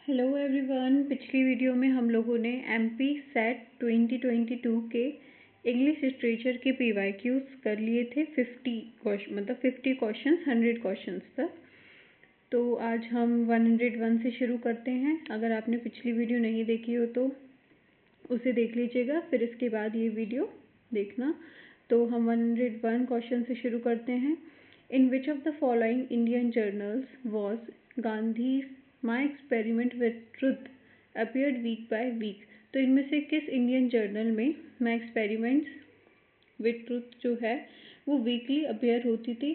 Hello everyone. पिछली video में हम लोगों ने एमपी सेट 2022 के इंग्लिश लिटरेचर के पीवाईक्यूज कर लिए थे 50 क्वेश्चन, मतलब 50 क्वेश्चन 100 क्वेश्चंस तक। तो आज हम 101 से शुरू करते हैं। अगर आपने पिछली वीडियो नहीं देखी हो तो उसे देख लीजिएगा, फिर इसके बाद ये वीडियो देखना। तो हम 101 क्वेश्चन से शुरू करते हैं। In which of the following Indian journals was Gandhi my experiment with truth appeared week by week. तो इनमें से किस इंडियन जर्नल में माई एक्सपेरिमेंट्स विथ ट्रुथ जो है वो वीकली अपीयर होती थी?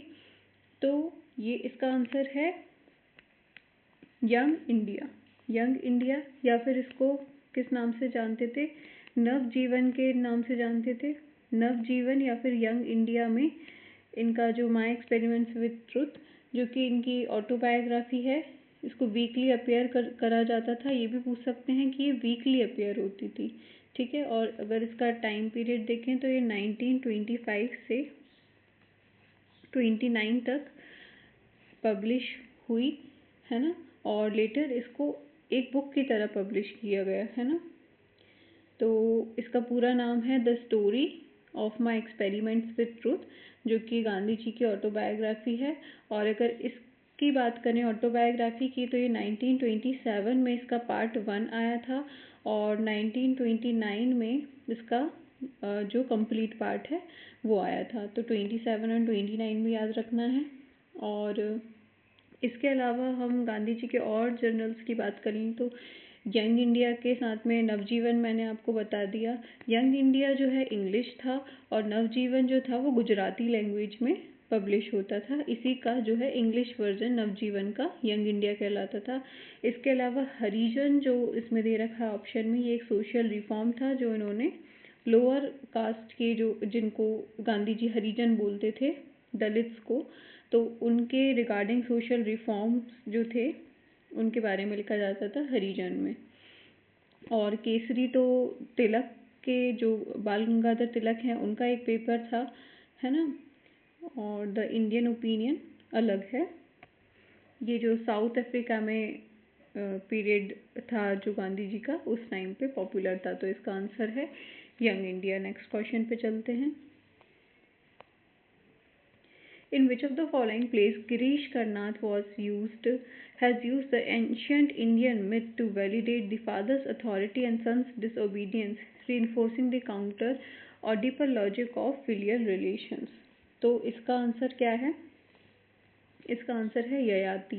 तो ये इसका आंसर है यंग इंडिया। यंग इंडिया, या फिर इसको किस नाम से जानते थे? नवजीवन के नाम से जानते थे। नवजीवन या फिर यंग इंडिया में इनका जो माई एक्सपेरिमेंट्स विथ ट्रुथ, जो कि इनकी ऑटोबायोग्राफी है, इसको वीकली अपीयर करा जाता था। ये भी पूछ सकते हैं कि ये वीकली अपीयर होती थी, ठीक है। और अगर इसका टाइम पीरियड देखें तो ये 1925 से 29 तक पब्लिश हुई है ना। और लेटर इसको एक बुक की तरह पब्लिश किया गया है ना। तो इसका पूरा नाम है the story of my experiments with truth, जो कि गांधी जी की ऑटोबायोग्राफी है। और अगर इसकी बात करें ऑटोबायोग्राफी की, तो ये 1927 में इसका पार्ट 1 आया था और 1929 में इसका जो कंप्लीट पार्ट है वो आया था। तो 27 और 29 भी याद रखना है। और इसके अलावा हम गांधी जी के और जर्नल्स की बात करें तो यंग इंडिया के साथ में नवजीवन मैंने आपको बता दिया। यंग इंडिया जो है इंग्लिश था और नवजीवन जो था वो गुजराती लैंग्वेज में पब्लिश होता था। इसी का जो है इंग्लिश वर्जन नवजीवन का यंग इंडिया कहलाता था। इसके अलावा हरिजन जो इसमें दे रखा है ऑप्शन में, ये एक सोशल रिफॉर्म था जो इन्होंने लोअर कास्ट के जो जिनको गांधी जी हरिजन बोलते थे, दलित्स को, तो उनके रिगार्डिंग सोशल रिफॉर्म्स जो थे उनके बारे में लिखा जाता था हरिजन में। और केसरी तो तिलक के जो बाल गंगाधर तिलक हैं उनका एक पेपर था, है ना। और द इंडियन ओपिनियन अलग है। ये जो साउथ अफ्रीका में पीरियड था जो गांधी जी का, उस टाइम पे पॉपुलर था। तो इसका आंसर है यंग इंडिया। नेक्स्ट क्वेश्चन पे चलते हैं। In which of the following plays Girish Karnath has used the ancient Indian myth to validate the father's authority and son's disobedience, reinforcing the counter Oedipal logic of filial relations? तो इसका answer क्या है? इसका आंसर है ययाति,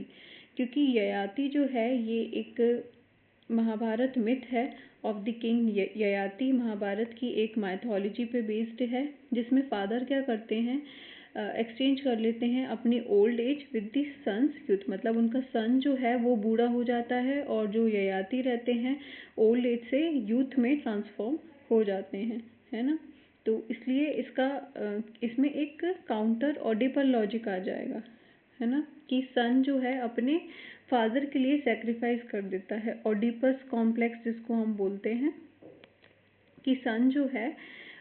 क्योंकि ययाति जो है ये एक महाभारत मिथ है of the king Yayati. Mahabharata की एक माइथोलॉजी पे बेस्ड है, जिसमें फादर क्या करते हैं, एक्सचेंज कर लेते हैं अपनी old age with the sons youth. मतलब उनका सन जो है वो बूढ़ा हो जाता है और जो ययाति रहते हैं ओल्ड एज से यूथ में ट्रांसफॉर्म हो जाते हैं, है ना। तो इसलिए इसमें एक काउंटर ऑडिपल लॉजिक आ जाएगा, है ना, कि सन जो है अपने फादर के लिए सेक्रीफाइस कर देता है। ऑडिपस कॉम्प्लेक्स जिसको हम बोलते हैं, कि सन जो है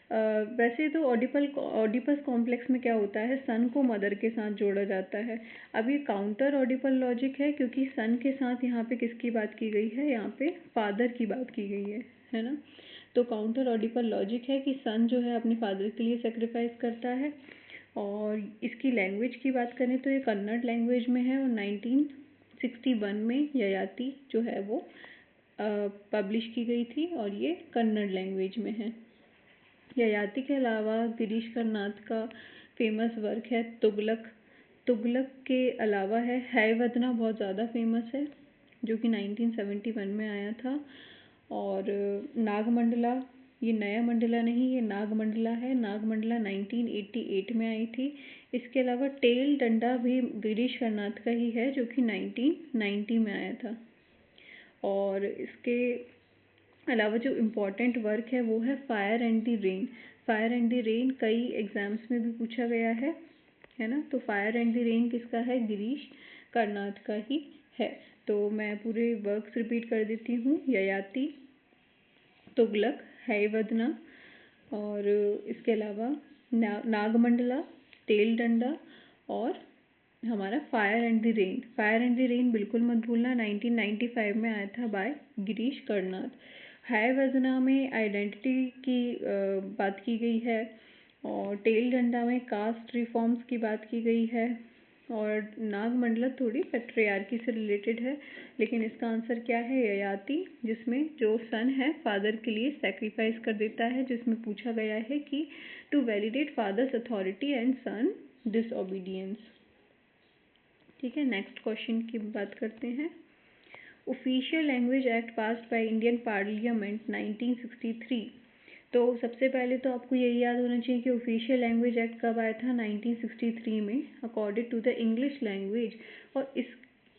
वैसे तो ऑडिपस कॉम्प्लेक्स में क्या होता है, सन को मदर के साथ जोड़ा जाता है। अब ये काउंटर ऑडिपल लॉजिक है, क्योंकि सन के साथ यहाँ पे किसकी बात की गई है, यहाँ पे फादर की बात की गई है ना। तो काउंटर ऑडिपल लॉजिक है कि सन जो है अपने फादर के लिए सेक्रीफाइस करता है। और इसकी लैंग्वेज की बात करें तो ये कन्नड़ लैंग्वेज में है और 1961 में ययाति जो है वो पब्लिश की गई थी और ये कन्नड़ लैंग्वेज में है। ययाति के अलावा गिरीश कर्नाड का फेमस वर्क है तुगलक। तुगलक के अलावा है हैवदना, बहुत ज़्यादा फेमस है, जो कि 1971 में आया था। और नागमंडला, ये नया मंडला नहीं, ये नागमंडला है। नागमंडला 1988 में आई थी। इसके अलावा टेल डंडा भी गिरीश कर्नाड का ही है, जो कि 1990 में आया था। और इसके अलावा जो इम्पोर्टेंट वर्क है वो है fire and the rain. Fire and the rain कई एग्जाम्स में भी पूछा गया है ना। तो फायर एंड द रेन किसका है, गिरीश कर्नाड का ही है। तो मैं पूरे वर्क्स रिपीट कर देती हूँ, ययाति, तुगलक, हैवदना, और इसके अलावा नागमंडला, तेल डंडा और हमारा fire and the rain. Fire and the rain बिल्कुल मत भूलना, 1995 में आया था बाय गिरीश कर्नाड। है वजना में आइडेंटिटी की बात की गई है, और टेल डंडा में कास्ट रिफॉर्म्स की बात की गई है, और नागमंडला थोड़ी पैट्रियार्की से रिलेटेड है, लेकिन इसका आंसर क्या है, ययाति, जिसमें जो सन है फादर के लिए सेक्रीफाइस कर देता है, जिसमें पूछा गया है कि to validate father's authority and son disobedience. ठीक है, नेक्स्ट क्वेश्चन की बात करते हैं। Official language act passed by Indian parliament 1963। तो सबसे पहले तो आपको यही याद होना चाहिए कि ऑफिशियल लैंग्वेज एक्ट कब आया था, 1963 में, according to the English language. और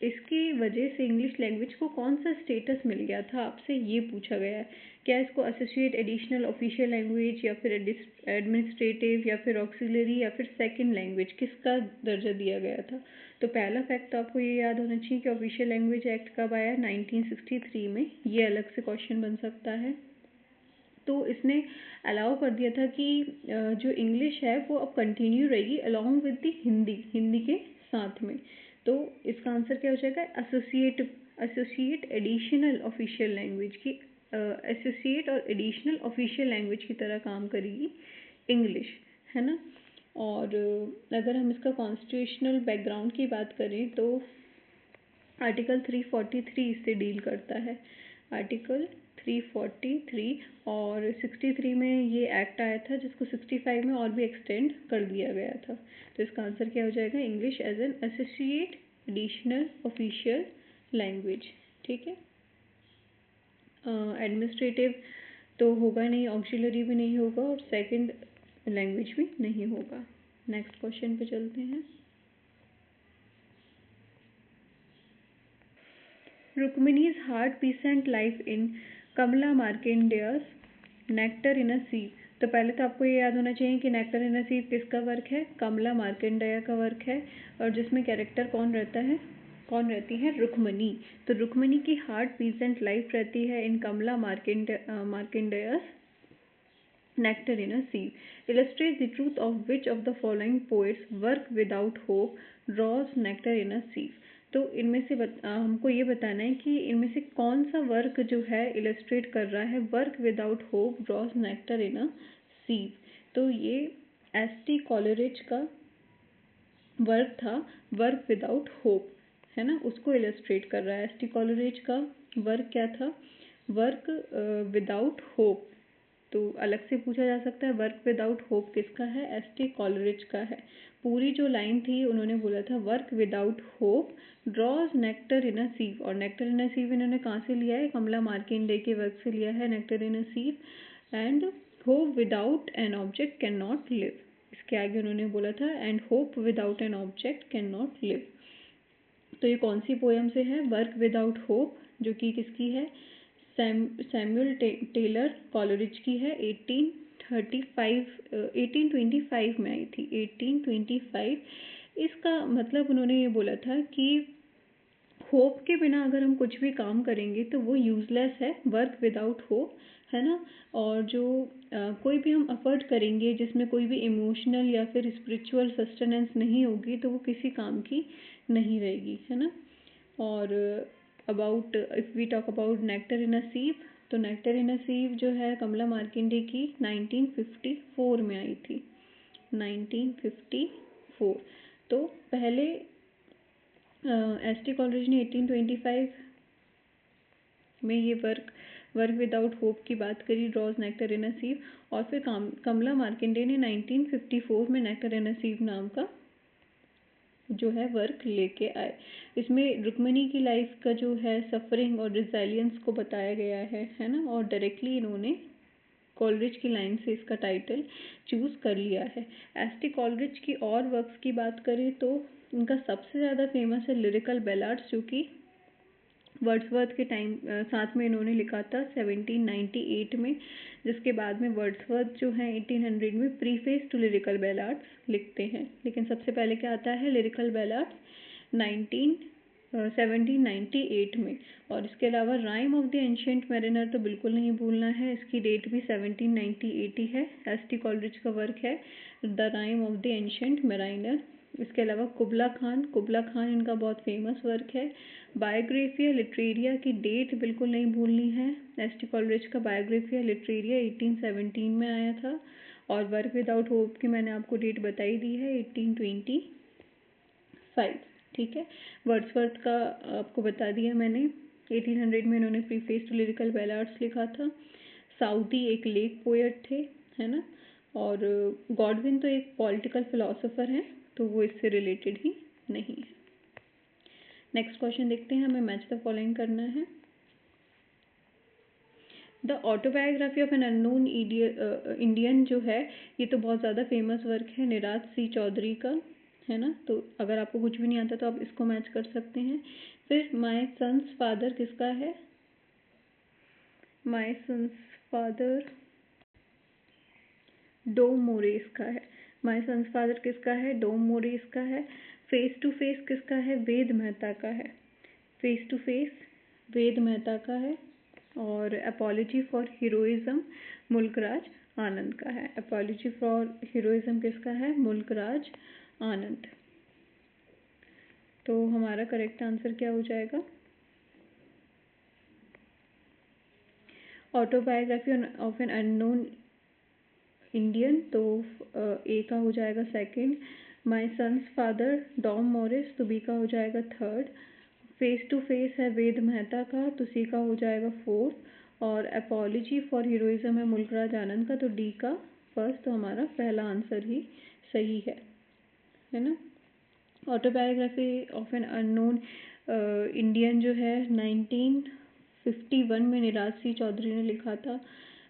इसकी वजह से इंग्लिश लैंग्वेज को कौन सा स्टेटस मिल गया था, आपसे ये पूछा गया है। क्या इसको एसोसिएट एडिशनल ऑफिशियल लैंग्वेज, या फिर एडमिनिस्ट्रेटिव, या फिर ऑक्सिलरी, या फिर सेकंड लैंग्वेज, किसका दर्जा दिया गया था। तो पहला फैक्ट तो आपको ये याद होना चाहिए कि ऑफिशियल लैंग्वेज एक्ट कब आया, 1963 में। ये अलग से क्वेश्चन बन सकता है। तो इसने अलाउ कर दिया था कि जो इंग्लिश है वो अब कंटिन्यू रहेगी अलॉन्ग विद द हिंदी के साथ में। तो इसका आंसर क्या हो जाएगा, एसोसिएट एडिशनल ऑफिशियल लैंग्वेज की, एसोसिएट और एडिशनल ऑफिशियल लैंग्वेज की तरह काम करेगी इंग्लिश, है ना। और अगर हम इसका कॉन्स्टिट्यूशनल बैकग्राउंड की बात करें तो आर्टिकल 343 इससे डील करता है, आर्टिकल 343, और 63 में ये एक्ट आया था, जिसको 65 में और भी एक्सटेंड कर दिया गया था। तो इसका आंसर क्या हो जाएगा, English as an associate additional official language. ठीक है, एडमिनिस्ट्रेटिव तो होगा नहीं, ऑक्सिलरी भी नहीं होगा, और सेकंड लैंग्वेज भी नहीं होगा। नेक्स्ट क्वेश्चन पे चलते हैं। Rukmini's heart peasant life in Kamala Markandaya's nectar in a sieve. तो पहले तो आपको ये याद होना चाहिए कि नेक्टर इन अ सीव किसका वर्क है, कमला मार्केंडेय का वर्क है, और जिसमें कैरेक्टर कौन रहता है, कौन रहती है, रुक्मिणी। तो रुक्मिणी की हार्ट पीसेंट लाइफ रहती है इन Kamala मार्केंडेयस nectar in a sieve, illustrates the truth of which of the following poets work without hope draws nectar in a sieve। तो इनमें से हमको ये बताना है कि इनमें से कौन सा वर्क जो है इलस्ट्रेट कर रहा है work without hope draws nectar in a sieve. तो ये एस.टी. कॉलरिज का वर्क था, वर्क विदाउट होप, है ना, उसको इलस्ट्रेट कर रहा है। एस.टी. कॉलरिज का वर्क क्या था, वर्क विदाउट होप। तो अलग से पूछा जा सकता है वर्क विदाउट होप किसका है, एस.टी. कॉलरिज का है। पूरी जो लाइन थी उन्होंने बोला था work without hope draws nectar in a sieve, और नेक्टर इन अ सीव इन्होंने कहाँ से लिया है, कमला मार्केंडे के वर्क से लिया है, nectar in a sieve. And hope without an object can not live, इसके आगे उन्होंने बोला था and hope without an object can not live. तो ये कौन सी पोएम से है, वर्क विदाउट होप, जो कि किसकी है, सैमुअल टेलर कॉलरिज की है, 1825 में आई थी, 1825। इसका मतलब उन्होंने ये बोला था कि होप के बिना अगर हम कुछ भी काम करेंगे तो वो यूजलेस है, वर्क विदाउट होप, है ना। और जो कोई भी हम एफर्ट करेंगे जिसमें कोई भी इमोशनल या फिर स्पिरिचुअल सस्टेनेंस नहीं होगी तो वो किसी काम की नहीं रहेगी, है ना। और about if we talk about nectar in a sieve, तो नेक्टर इन अ सीव जो है कमला मार्केंडे की 1954 में आई थी, 1954। तो पहले एस.टी. कॉलरिज ने 1825 में ये वर्क विदाउट होप की बात करी, drawers nectar in a sieve, और फिर कमला मार्केंडे ने 1954 में नेक्टर इन अ सीव नाम का जो है वर्क लेके आए। इसमें रुक्मिणी की लाइफ का जो है सफरिंग और रिजाइलियंस को बताया गया है ना, और डायरेक्टली इन्होंने कॉलरिज की लाइन से इसका टाइटल चूज कर लिया है। एस.टी. कॉलरिज की और वर्क्स की बात करें तो इनका सबसे ज़्यादा फेमस है लिरिकल बैलाड्स, जो कि वर्ड्सवर्थ के टाइम साथ में इन्होंने लिखा था 1798 में, जिसके बाद में वर्ड्सवर्थ जो है 1800 में प्रीफेस टू लिरिकल बैलाड्स लिखते हैं। लेकिन सबसे पहले क्या आता है, लिरिकल बैलाड्स 1798 में। और इसके अलावा rhyme of the ancient mariner तो बिल्कुल नहीं भूलना है, इसकी डेट भी 1798 ही है। एस.टी. कॉलरिज का वर्क है the rhyme of the ancient mariner, इसके अलावा कुबला खान इनका बहुत फेमस वर्क है। बायोग्राफिया लिटरेरिया की डेट बिल्कुल नहीं भूलनी है। एस टी कॉलरिज का बायोग्राफिया लिटरेरिया 1817 में आया था। और वर्क विदाउट होप की मैंने आपको डेट बताई दी है 1825, ठीक है। वर्ड्सवर्थ का आपको बता दिया मैंने, 1800 में इन्होंने प्रीफेस टू लिरिकल बैलाड्स लिखा था। साउदी एक लेक पोएट थे, है ना। और गॉडविन तो एक पॉलिटिकल फिलोसोफर हैं, तो वो इससे रिलेटेड ही नहीं है। नेक्स्ट क्वेश्चन देखते हैं, हमें मैच द फॉलोइंग करना है। The autobiography of an unknown Indian जो है, ये तो बहुत ज़्यादा फेमस वर्क है निराज सी चौधरी का, है ना। तो अगर आपको कुछ भी नहीं आता तो आप इसको मैच कर सकते हैं। फिर माय सन्स फादर किसका है? My son's father Dom Moraes का है। माय सन्स फादर किसका है? डोम मोरेस का है। फेस टू फेस किसका है? वेद मेहता का है। फेस टू फेस वेद मेहता का है। और अपॉलजी फॉर हीरोइज्म मुल्कराज आनंद का है। अपॉलजी फॉर हीरोइज्म किसका है? मुल्कराज आनंद। तो हमारा करेक्ट आंसर क्या हो जाएगा? Autobiography of an unknown Indian, तो ए का हो जाएगा second. My son's father Dom Moraes, तो बी का हो जाएगा थर्ड। फेस टू फेस है वेद मेहता का, तो सी का हो जाएगा फोर्थ। और अपॉलजी फॉर हीरोइज्म है मुल्कराज आनंद का, तो डी का फर्स्ट। तो हमारा पहला आंसर ही सही है ना। Autobiography of an unknown Indian जो है 1951 में निराज सी चौधरी ने लिखा था।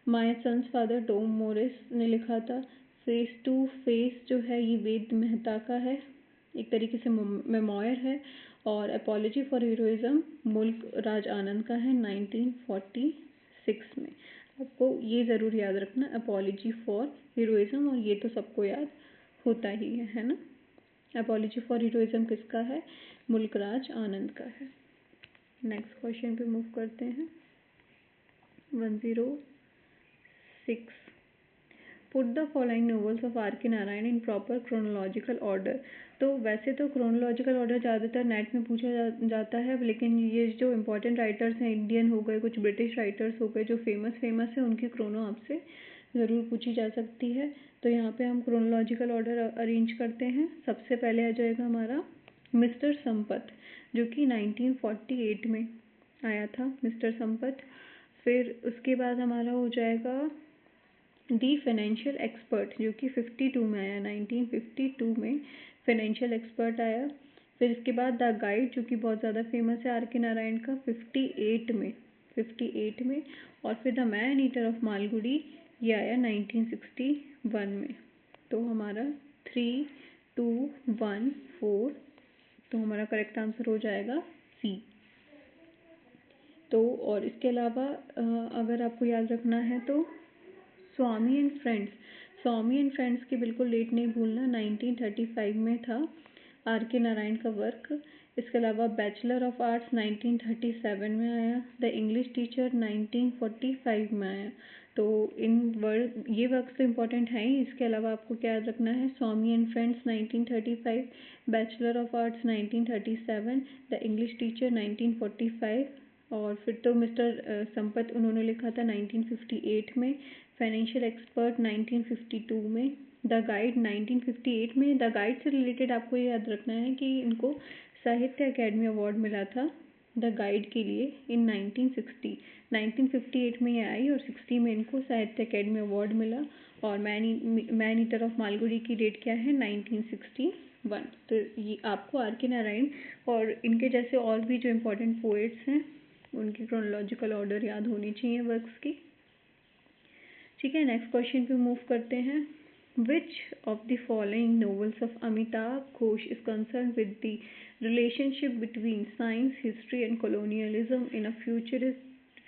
My son's father Dom Moraes ने लिखा था। फेस टू फेस जो है ये वेद मेहता का है, एक तरीके से मेमोयर है। और अपॉलजी फॉर हीरोइज्म मुल्क राज आनंद का है 1946 में। आपको ये ज़रूर याद रखना, अपॉलजी फॉर हीरोइज्म, और ये तो सबको याद होता ही है ना। अपॉलजी फॉर हीरोइज्म किसका है? मुल्कराज आनंद का है। नेक्स्ट क्वेश्चन पे मूव करते हैं। 106 put the following novels of R K Narayan in proper chronological order. तो वैसे तो क्रोनोलॉजिकल ऑर्डर ज़्यादातर नेट में पूछा जाता है, लेकिन ये जो इम्पोर्टेंट राइटर्स हैं, इंडियन हो गए, कुछ ब्रिटिश राइटर्स हो गए जो फेमस है, उनकी क्रोनो आपसे ज़रूर पूछी जा सकती है। तो यहाँ पे हम क्रोनोलॉजिकल ऑर्डर अरेंज करते हैं। सबसे पहले आ जाएगा हमारा मिस्टर संपत, जो कि 1948 में आया था, मिस्टर संपत। फिर उसके बाद हमारा हो जाएगा दी फाइनेंशियल एक्सपर्ट, जो कि 52 में आया, 1952 में फाइनेंशियल एक्सपर्ट आया। फिर इसके बाद द गाइड, जो कि बहुत ज़्यादा फेमस है आर के नारायण का, 58 में। और फिर the man eater of Malgudi, ये आया 1961 में। तो हमारा 3, 2, 1, 4, तो हमारा करेक्ट आंसर हो जाएगा सी। तो और इसके अलावा अगर आपको याद रखना है तो स्वामी एंड फ्रेंड्स की बिल्कुल डेट नहीं भूलना, 1935 में था आर के नारायण का वर्क। इसके अलावा बैचलर ऑफ आर्ट्स 1937 में आया। द इंग्लिश टीचर 1945 में आया। तो ये वर्क तो इम्पोर्टेंट है ही। इसके अलावा आपको क्या याद रखना है? Swami and friends 1935, bachelor of arts 1937, the English teacher 1945, और फिर तो मिस्टर संपत उन्होंने लिखा था 1958 में, फाइनेंशियल एक्सपर्ट 1952 में, द गाइड 1958 में। द गाइड से रिलेटेड आपको ये याद रखना है कि इनको साहित्य अकेडमी अवार्ड मिला था द गाइड के लिए इन 1958 में ये आई, और 60 में इनको साहित्य अकेडमी अवार्ड मिला। और मैन ईटर ऑफ मालगुडी की डेट क्या है? 1961। तो ये आपको आर के नारायण और इनके जैसे और भी जो इम्पोर्टेंट पोएट्स हैं उनकी क्रोनोलॉजिकल ऑर्डर याद होनी चाहिए वर्क्स की, ठीक है। नेक्स्ट क्वेश्चन पे मूव करते हैं। Which of the following novels of Amitav Ghosh is concern with the relationship between science, history and colonialism in a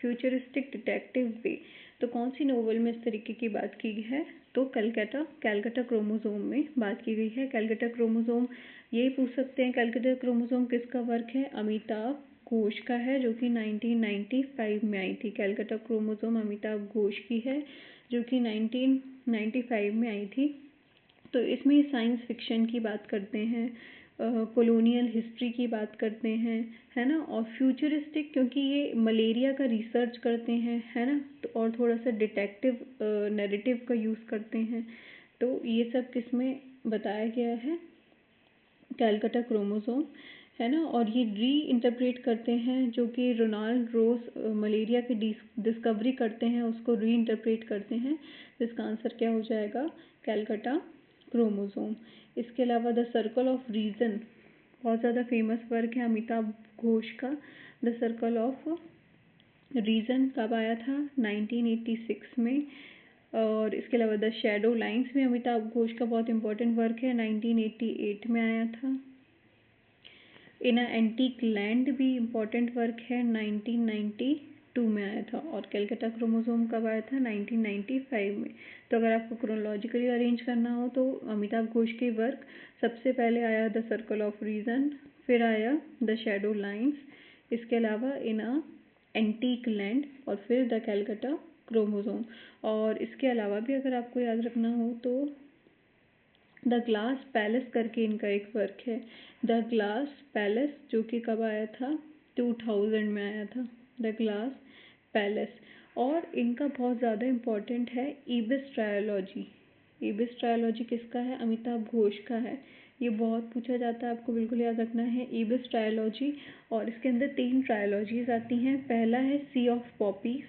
futuristic detective way. तो कौन सी नॉवल में इस तरीके की बात की गई है? तो कैलकाटा क्रोमोसोम में बात की गई है। कैलकाटा क्रोमोसोम, यही पूछ सकते हैं कैलकाटा क्रोमोसोम किसका वर्क है? अमिताभ घोष का है, जो कि 1995 में आई थी। कैलकाटा क्रोमोसोम अमिताभ घोष की है, जो कि 1995 में आई थी। तो इसमें साइंस फिक्शन की बात करते हैं, कॉलोनियल हिस्ट्री की बात करते हैं, है ना, और फ्यूचरिस्टिक, क्योंकि ये मलेरिया का रिसर्च करते हैं, है ना, तो और थोड़ा सा डिटेक्टिव नैरेटिव का यूज़ करते हैं। तो ये सब किसमें बताया गया है, कैलकाटा क्रोमोसोम, है ना, और ये री इंटरप्रेट करते हैं, जो कि रोनाल्ड रोज मलेरिया की डिस्कवरी करते हैं, उसको री इंटरप्रेट करते हैं। तो इसका आंसर क्या हो जाएगा, कैलकाटा क्रोमोसोम। इसके अलावा द सर्कल ऑफ रीजन बहुत ज़्यादा फेमस वर्क है अमिताभ घोष का। द सर्कल ऑफ रीजन कब आया था, 1986 में। और इसके अलावा द शैडो लाइंस में अमिताभ घोष का बहुत इंपॉर्टेंट वर्क है, 1988 में आया था। इन अ एंटीक लैंड भी इम्पॉर्टेंट वर्क है, 1992 में आया था। और कैलकाटा क्रोमोसोम कब आया था, 1995 में। तो अगर आपको क्रोनोलॉजिकली अरेंज करना हो तो अमिताभ घोष के वर्क सबसे पहले आया द सर्कल ऑफ रीजन, फिर आया द शैडो लाइंस, इसके अलावा इन अ एंटीक लैंड, और फिर द कैलकाटा क्रोमोसोम। और इसके अलावा भी अगर आपको याद रखना हो तो द ग्लास पैलेस करके इनका एक वर्क है, द ग्लास पैलेस, जो कि कब आया था, 2000 में आया था, द ग्लास पैलेस। और इनका बहुत ज़्यादा इम्पॉर्टेंट है ईबिस ट्रायोलॉजी। ईबिस ट्रायोलॉजी किसका है, अमिताभ घोष का है। ये बहुत पूछा जाता है, आपको बिल्कुल याद रखना है ईबिस ट्रायोलॉजी। और इसके अंदर 3 ट्रायोलॉजीज आती हैं। पहला है सी ऑफ पॉपीज,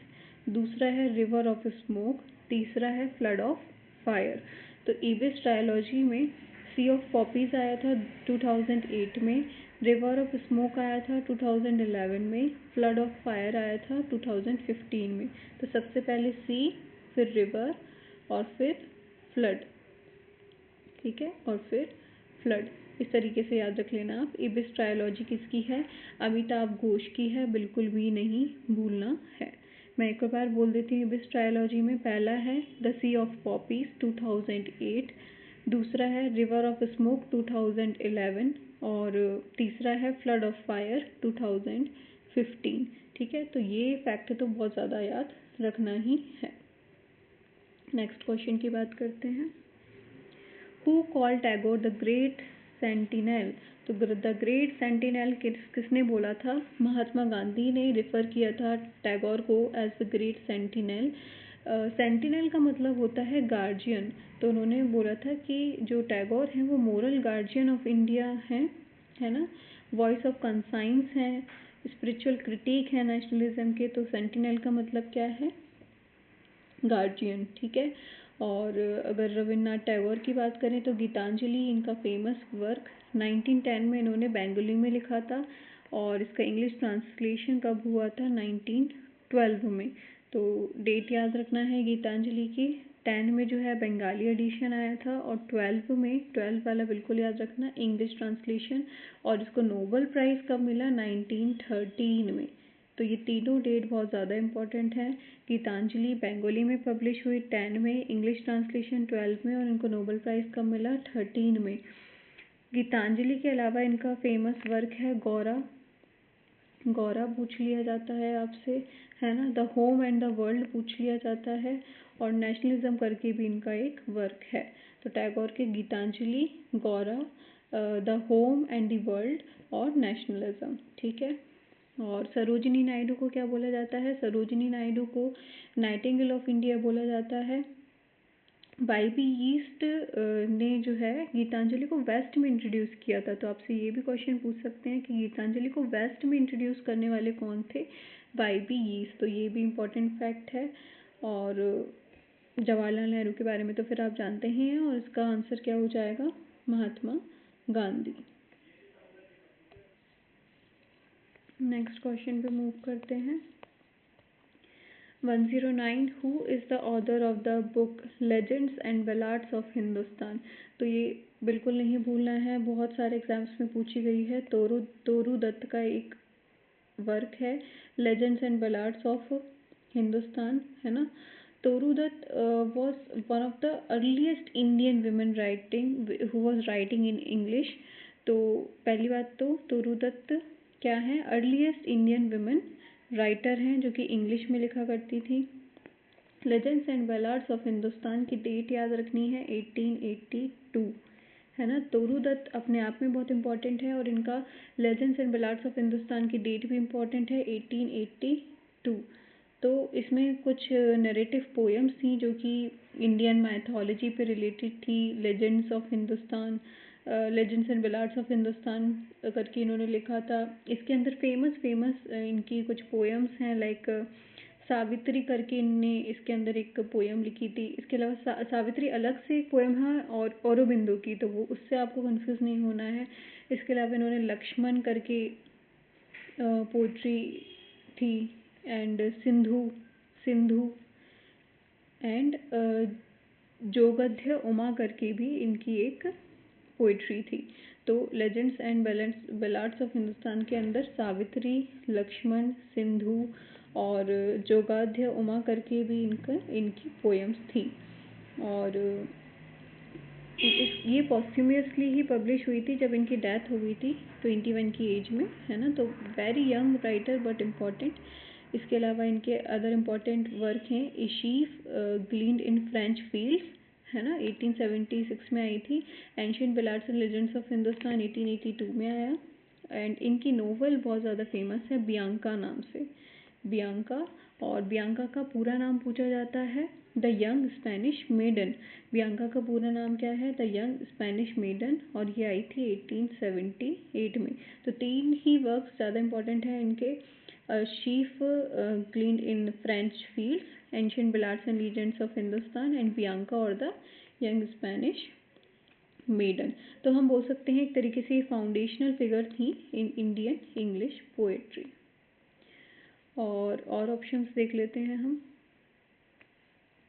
दूसरा है रिवर ऑफ स्मोक, तीसरा है फ्लड ऑफ फायर। तो ईबिस ट्रायोलॉजी में सी ऑफ पॉपीज आया था 2008 में, रिवर ऑफ स्मोक आया था 2011 में, फ्लड ऑफ फायर आया था 2015 में। तो सबसे पहले सी, फिर रिवर, और फिर फ्लड, ठीक है, और फिर फ्लड। इस तरीके से याद रख लेना आप। ईबिस ट्रायोलॉजी किसकी है, अमिताभ घोष की है, बिल्कुल भी नहीं भूलना है। मैं एक बार बोल देती हूँ। ईबिस ट्रायोलॉजी में पहला है द सी ऑफ पॉपीज 2008, दूसरा है रिवर ऑफ स्मोक 2011, और तीसरा है फ्लड ऑफ फायर 2015। ठीक है, तो ये फैक्ट तो बहुत ज़्यादा याद रखना ही है। नेक्स्ट क्वेश्चन की बात करते हैं। Who call Tagore the great sentinel. तो द ग्रेट सेंटिनल किसने बोला था, महात्मा गांधी ने रिफ़र किया था टैगोर को as the great sentinel. Sentinel का मतलब होता है गार्जियन। तो उन्होंने बोला था कि जो टैगोर हैं वो मोरल गार्जियन ऑफ इंडिया हैं, है ना, वॉइस ऑफ कंसाइंस हैं, स्पिरिचुअल क्रिटिक है नेशनलिज्म के। तो सेंटिनल का मतलब क्या है, गार्जियन, ठीक है। और अगर रविन्द्रनाथ टैगोर की बात करें तो गीतांजलि इनका फेमस वर्क 1910 में इन्होंने बंगाली में लिखा था, और इसका इंग्लिश ट्रांसलेशन कब हुआ था, 1912 में। तो डेट याद रखना है गीतांजलि की। 10 में जो है बंगाली एडिशन आया था, और 12 में, 12 वाला बिल्कुल याद रखना, इंग्लिश ट्रांसलेशन। और इसको नोबेल प्राइज़ कब मिला, 1913 में। तो ये तीनों डेट बहुत ज़्यादा इंपॉर्टेंट है। गीतांजलि बंगाली में पब्लिश हुई 10 में, इंग्लिश ट्रांसलेशन 12 में, और इनको नोबेल प्राइज़ कब मिला, 13 में। गीतांजलि के अलावा इनका फेमस वर्क है गौरा। गौरा पूछ लिया जाता है आपसे, है ना, the home and the world पूछ लिया जाता है, और नेशनलिज्म करके भी इनका एक वर्क है। तो टैगोर के Gitanjali, Gora, the home and the world, और नेशनलिज्म, ठीक है। और सरोजिनी नायडू को क्या बोला जाता है, सरोजिनी नायडू को नाइटिंगेल ऑफ इंडिया बोला जाता है। वाई.बी. ईस्ट ने जो है गीतांजलि को वेस्ट में इंट्रोड्यूस किया था। तो आपसे ये भी क्वेश्चन पूछ सकते हैं कि गीतांजलि को वेस्ट में इंट्रोड्यूस करने वाले कौन थे, वाई.बी. ईस्ट। तो ये भी इम्पोर्टेंट फैक्ट है। और जवाहरलाल नेहरू के बारे में तो फिर आप जानते ही हैं, और इसका आंसर क्या हो जाएगा, महात्मा गांधी। नेक्स्ट क्वेश्चन पे मूव करते हैं। 109 who is the author of the book legends and ballads of Hindustan. तो ये बिल्कुल नहीं भूलना है, बहुत सारे एग्जाम्स में पूछी गई है। तोरू दत्त का एक वर्क है legends and ballads of Hindustan, है ना। Toru Dutt was one of the earliest Indian women writing who was writing in English. तो पहली बात तो तोरू दत्त क्या है, अर्लीस्ट इंडियन वीमेन राइटर हैं जो कि इंग्लिश में लिखा करती थी। Legends and ballads of Hindustan की डेट याद रखनी है 1882, है ना। तोरू दत्त अपने आप में बहुत इंपॉर्टेंट है और इनका legends and ballads of Hindustan की डेट भी इंपॉर्टेंट है 1882। तो इसमें कुछ नरेटिव पोएम्स थी जो कि इंडियन माइथोलॉजी पे रिलेटेड थी। Legends of Hindustan, legends and ballads of Hindustan करके इन्होंने लिखा था। इसके अंदर फेमस इनकी कुछ पोएम्स हैं, लाइक सावित्री करके इनने इसके अंदर एक पोएम लिखी थी। इसके अलावा सावित्री अलग से एक पोएम है और औरोबिंदो की, तो वो उससे आपको कंफ्यूज नहीं होना है। इसके अलावा इन्होंने लक्ष्मण करके पोइट्री थी, एंड सिंधु एंड जोगद्य उमा करके भी इनकी एक पोइट्री थी। तो legends and ballads of Hindustan के अंदर सावित्री, लक्ष्मण, सिंधु और जोगाध्य उमा करके भी इनकी पोएम्स थी। और ये पॉस्ट्यूमसली ही पब्लिश हुई थी जब इनकी डेथ हो गई थी 21 की एज में, है ना। तो very young writer but important. इसके अलावा इनके अदर इम्पॉर्टेंट वर्क हैं इशीफ ग्लीन्ड इन फ्रेंच फील्ड्स, है ना, 1876 में आई थी। Ancient ballads and legends of Hindustan 1882 में आया। एंड इनकी नोवेल बहुत ज़्यादा फेमस है बियांका नाम से, बियांका। और बियांका का पूरा नाम पूछा जाता है the young Spanish maiden. Bianca का पूरा नाम क्या है? The young Spanish maiden. और ये आई थी 1878 में। तो 3 ही वर्क्स ज़्यादा इंपॉर्टेंट है इनके, sheaf gleaned in French fields, ancient ballads and legends of Hindustan, and Bianca और द यंग स्पेनिश मेडन। तो हम बोल सकते हैं एक तरीके से ये फाउंडेशनल फिगर थी इन इंडियन इंग्लिश पोएट्री। और ऑप्शंस देख लेते हैं हम।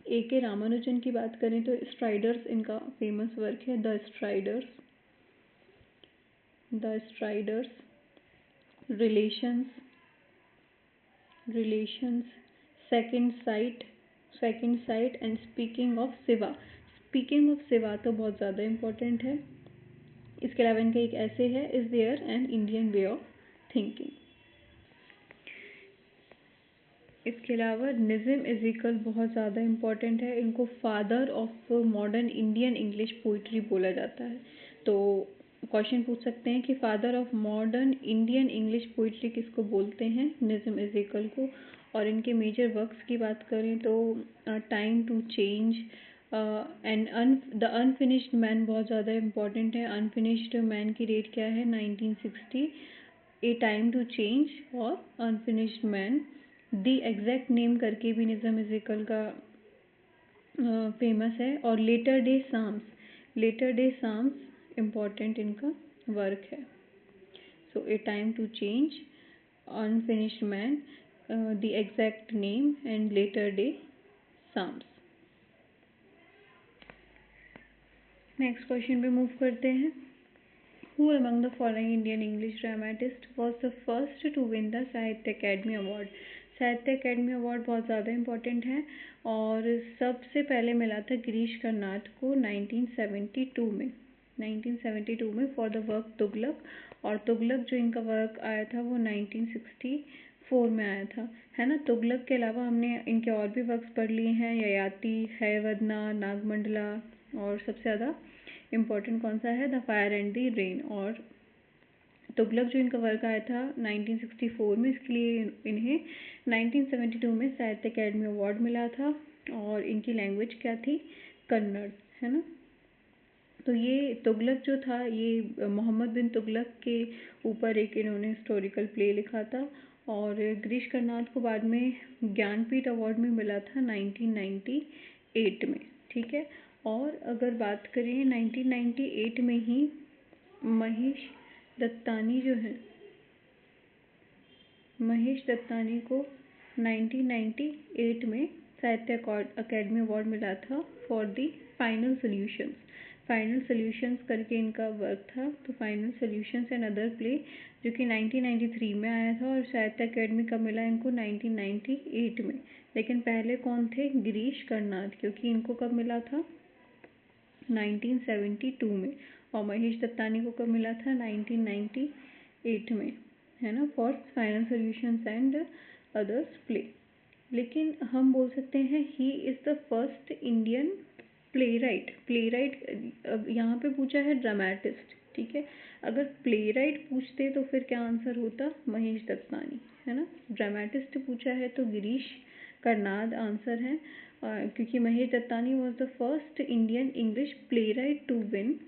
A.K. रामानुजन की बात करें तो स्ट्राइडर्स इनका फेमस वर्क है, the striders, relations, second site and speaking of सिवा तो बहुत ज़्यादा इम्पोर्टेंट है। इसके अलावा इनका एक ऐसे है, is there an Indian way of thinking. इसके अलावा निज़म इज़िकल बहुत ज़्यादा इम्पॉर्टेंट है। इनको father of modern Indian English poetry बोला जाता है। तो क्वेश्चन पूछ सकते हैं कि father of modern Indian English poetry किसको बोलते हैं? निज़म इज़िकल को। और इनके मेजर वर्क्स की बात करें तो time to change and the unfinished man बहुत ज़्यादा इम्पॉर्टेंट है। अनफिनिश्ड मैन की डेट क्या है? 1960। ए टाइम टू चेंज और unfinished man. The exact name करके भी निज़म इज़िकल का फेमस है। और लेटर डे साम्स इम्पॉर्टेंट इनका वर्क है। So a time to change, unfinished man, the exact name and latter day psalms. Next question पे move करते हैं। Who among the following Indian English dramatists was the first to win the साहित्य Akademi award? साहित्य Akademi award बहुत ज़्यादा important है और सबसे पहले मिला था गिरीश कर्नाड को 1972 में फॉर द वर्क तुगलक। और तुगलक जो इनका वर्क आया था वो 1964 में आया था, है ना। तुगलक के अलावा हमने इनके और भी वर्क्स पढ़ लिए हैं, ययाति, हैवदना, नागमंडला, और सबसे ज़्यादा इम्पोर्टेंट कौन सा है? The fire and the rain. और तुगलक जो इनका वर्क आया था 1964 में, इसके लिए इन्हें 1972 में साहित्य अकेडमी अवार्ड मिला था। और इनकी लैंग्वेज क्या थी? कन्नड़, है ना। तो ये तुगलक जो था ये मोहम्मद बिन तुगलक के ऊपर एक इन्होंने हिस्टोरिकल प्ले लिखा था। और गिरीश कर्नाड को बाद में ज्ञानपीठ अवार्ड में मिला था 1998 में, ठीक है। और अगर बात करें 1998 में ही महेश दत्तानी को 1998 में साहित्य अकेडमी अवार्ड मिला था फॉर द फाइनल सॉल्यूशंस करके इनका वर्क था। तो final solutions and other play जो कि 1993 में आया था। और साहित्य अकेडमी कब मिला इनको? 1998 में। लेकिन पहले कौन थे? गिरीश कर्नाड, क्योंकि इनको कब मिला था? 1972 में। और महेश दत्तानी को कब मिला था? 1998 में, है ना, for final solutions and others play. लेकिन हम बोल सकते हैं he is the first Indian playwright. अब यहाँ पे पूछा है ड्रामेटिस्ट, ठीक है। अगर प्लेराइट पूछते तो फिर क्या आंसर होता, महेश दत्तानी, है ना। ड्रामेटिस्ट पूछा है तो गिरीश कर्नाड आंसर है, क्योंकि Mahesh Dattani was the first Indian English playwright to win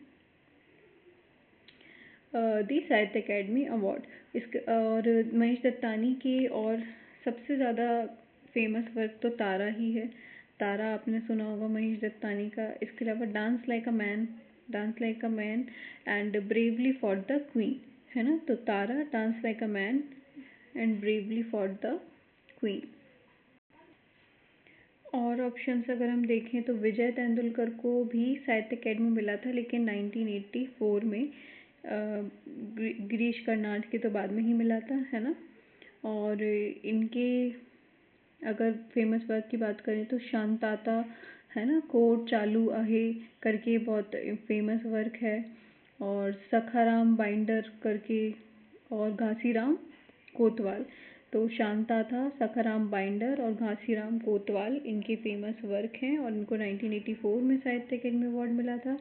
the Sahitya Akademi award. इसके और महेश दत्तानी की और सबसे ज़्यादा फेमस वर्क तो तारा ही है। तारा आपने सुना होगा महेश दत्तानी का। इसके अलावा dance like a man and bravely for the queen, है ना। तो Tara, dance like a man and bravely for the queen. और ऑप्शंस अगर हम देखें तो विजय तेंदुलकर को भी साहित्य अकेडमी मिला था, लेकिन 1984 में। गिरीश कर्नाड के तो बाद में ही मिला था, है ना। और इनके अगर फेमस वर्क की बात करें तो शांताता, है ना, कोट चालू आहे करके बहुत फेमस वर्क है। और सखाराम बाइंडर करके और घासीराम कोतवाल। तो शांताथा, सखाराम बाइंडर और घासीराम कोतवाल इनके फेमस वर्क हैं और इनको 1984 में साहित्य अकेडमी अवार्ड मिला था।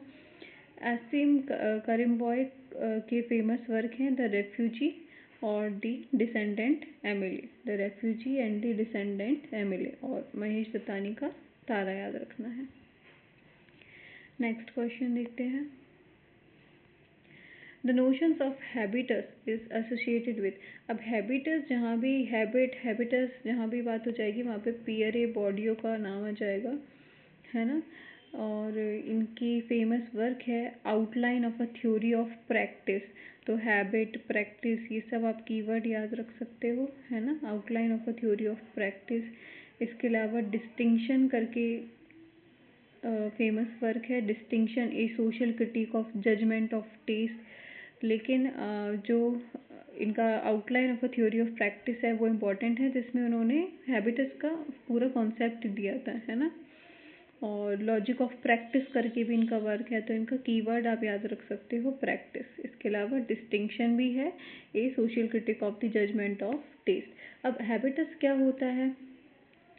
एसिम करीमबॉय के फेमस वर्क हैं द रेफ्यूजी और the descendant Emily. The refugee and the descendant Emily. और महेश दत्तानी का तारा याद रखना है। नेक्स्ट क्वेश्चन देखते हैं। The notions of habitus is associated with. अब हैबिटस जहाँ भी हैबिटस जहाँ भी बात हो जाएगी वहाँ पे पियरे बॉर्डियो का नाम आ जाएगा, है ना। और इनकी फेमस वर्क है outline of a theory of practice. तो हैबिट, प्रैक्टिस, ये सब आप कीवर्ड याद रख सकते हो, है ना। Outline of a theory of practice. इसके अलावा डिस्टिंक्शन करके फेमस वर्क है distinction, a social critique of judgement of taste. लेकिन जो इनका outline of a theory of practice है वो इम्पॉर्टेंट है, जिसमें उन्होंने हैबिटस का पूरा कॉन्सेप्ट दिया था, है ना। और लॉजिक ऑफ प्रैक्टिस करके भी इनका वर्क है, तो इनका कीवर्ड आप याद रख सकते हो प्रैक्टिस। इसके अलावा डिस्टिंक्शन भी है, a social critique of the judgement of taste. अब हैबिटस क्या होता है?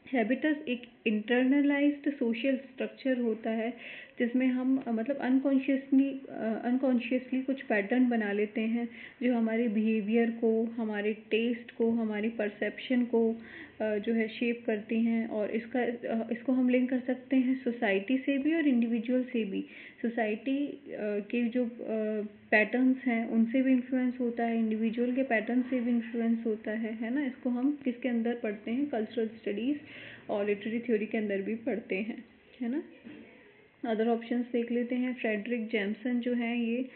हैबिटस एक इंटरनलाइज्ड सोशल स्ट्रक्चर होता है जिसमें हम मतलब अनकॉन्शियसली कुछ पैटर्न बना लेते हैं जो हमारे बिहेवियर को, हमारे टेस्ट को, हमारी परसेप्शन को जो है शेप करती हैं। और इसको हम लिंक कर सकते हैं सोसाइटी से भी और इंडिविजुअल से भी। सोसाइटी के जो पैटर्न्स हैं उनसे भी इन्फ्लुएंस होता है, इंडिविजुअल के पैटर्न से भी इन्फ्लुएंस होता है ना। इसको हम किसके अंदर पढ़ते हैं? कल्चरल स्टडीज़ और लिटरेरी थ्योरी के अंदर भी पढ़ते हैं, है ना। अदर ऑप्शंस देख लेते हैं। फ्रेडरिक जैमसन जो है ये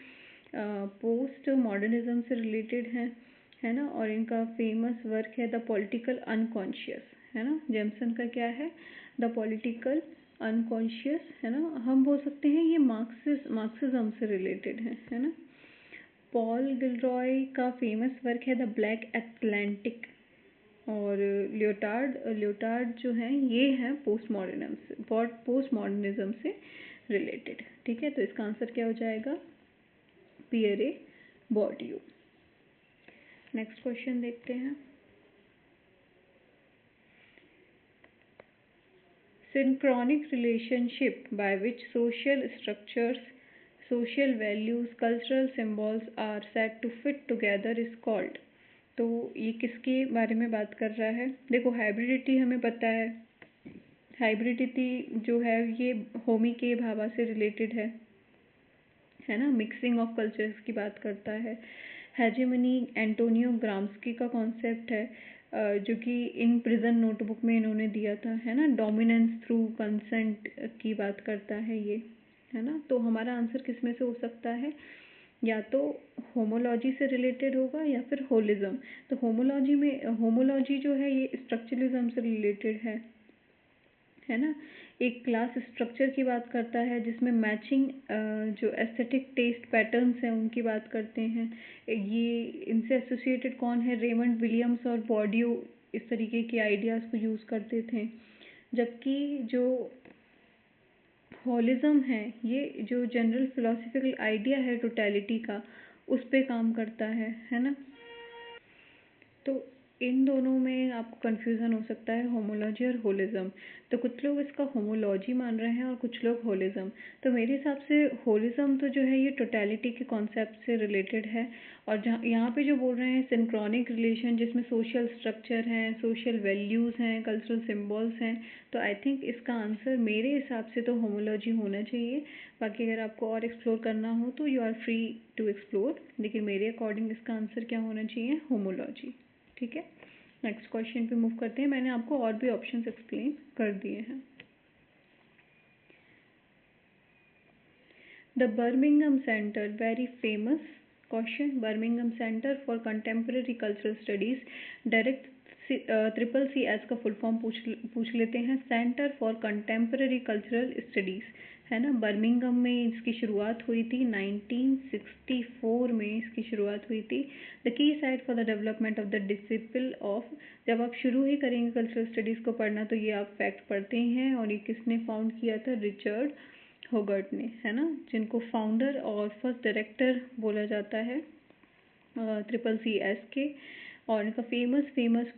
पोस्ट मॉडर्निज्म से रिलेटेड है ना। और इनका फेमस वर्क है द पॉलिटिकल अनकॉन्शियस, है ना। जैमसन का क्या है? द पॉलिटिकल अनकॉन्शियस, है ना। हम बोल सकते हैं ये मार्क्सिज्म से रिलेटेड है ना। पॉल गिलरॉय का फेमस वर्क है द ब्लैक एटलांटिक। और लियोटार्ड जो हैं ये हैं पोस्ट मॉडर्निज्म से रिलेटेड, ठीक है। तो इसका आंसर क्या हो जाएगा? पियरे बॉर्डियो। नेक्स्ट क्वेश्चन देखते हैं। Synchronic relationship by which social structures, social values, cultural symbols are said to fit together is called। तो ये किसके बारे में बात कर रहा है? देखो हाइब्रिडिटी हमें पता हाइब्रिडिटी जो है ये होमी के भाभा से रिलेटेड है ना। मिक्सिंग ऑफ कल्चर्स की बात करता है। हेजेमनी एंटोनियो ग्राम्स्की का कॉन्सेप्ट है जो कि इन प्रिजन नोटबुक में इन्होंने दिया था, है ना। डोमिनेंस थ्रू कंसेंट की बात करता है ये, है ना। तो हमारा आंसर किस में से हो सकता है? या तो होमोलॉजी से रिलेटेड होगा या फिर होलिज्म। तो होमोलॉजी जो है ये स्ट्रक्चरलिज्म से रिलेटेड है ना। एक क्लास स्ट्रक्चर की बात करता है जिसमें मैचिंग जो एस्थेटिक टेस्ट पैटर्न्स हैं उनकी बात करते हैं। ये इनसे एसोसिएटेड कौन है? रेमंड विलियम्स और बॉर्डियो इस तरीके के आइडियाज़ को यूज़ करते थे। जबकि जो होलिज्म है ये जो जनरल फिलोसफिकल आइडिया है टोटलिटी का उस पे काम करता है ना। तो इन दोनों में आपको कंफ्यूजन हो सकता है, होमोलॉजी और होलिज्म। तो कुछ लोग इसका होमोलॉजी मान रहे हैं और कुछ लोग होलिज्म। तो मेरे हिसाब से होलिज्म तो जो है ये टोटलिटी के कॉन्सेप्ट से रिलेटेड है, और जहाँ यहाँ पे जो बोल रहे हैं सिंक्रोनिक रिलेशन, जिसमें सोशल स्ट्रक्चर हैं, सोशल वैल्यूज़ हैं, कल्चरल सिम्बॉल्स हैं, तो आई थिंक इसका आंसर मेरे हिसाब से तो होमोलॉजी होना चाहिए। बाकी अगर आपको और एक्सप्लोर करना हो तो you are free to explore, लेकिन मेरे अकॉर्डिंग इसका आंसर क्या होना चाहिए, होमोलॉजी। ठीक है, नेक्स्ट क्वेश्चन पे मूव करते हैं। मैंने आपको और भी ऑप्शंस एक्सप्लेन कर दिए हैं। The Birmingham centre, very famous question, Birmingham centre for contemporary cultural studies, direct triple C S का फुल फॉर्म पूछ लेते हैं। Centre for contemporary cultural studies है ना, बर्मिंघम में इसकी शुरुआत हुई थी, 1964 में इसकी शुरुआत हुई थी। The key site for the development of the discipline of, जब आप शुरू ही करेंगे कल्चरल स्टडीज़ को पढ़ना तो ये आप फैक्ट पढ़ते ही हैं, और ये किसने फाउंड किया था, रिचर्ड होगर्ट ने, है ना, जिनको फाउंडर और फर्स्ट डायरेक्टर बोला जाता है ट्रिपल सी एस के। और इनका फेमस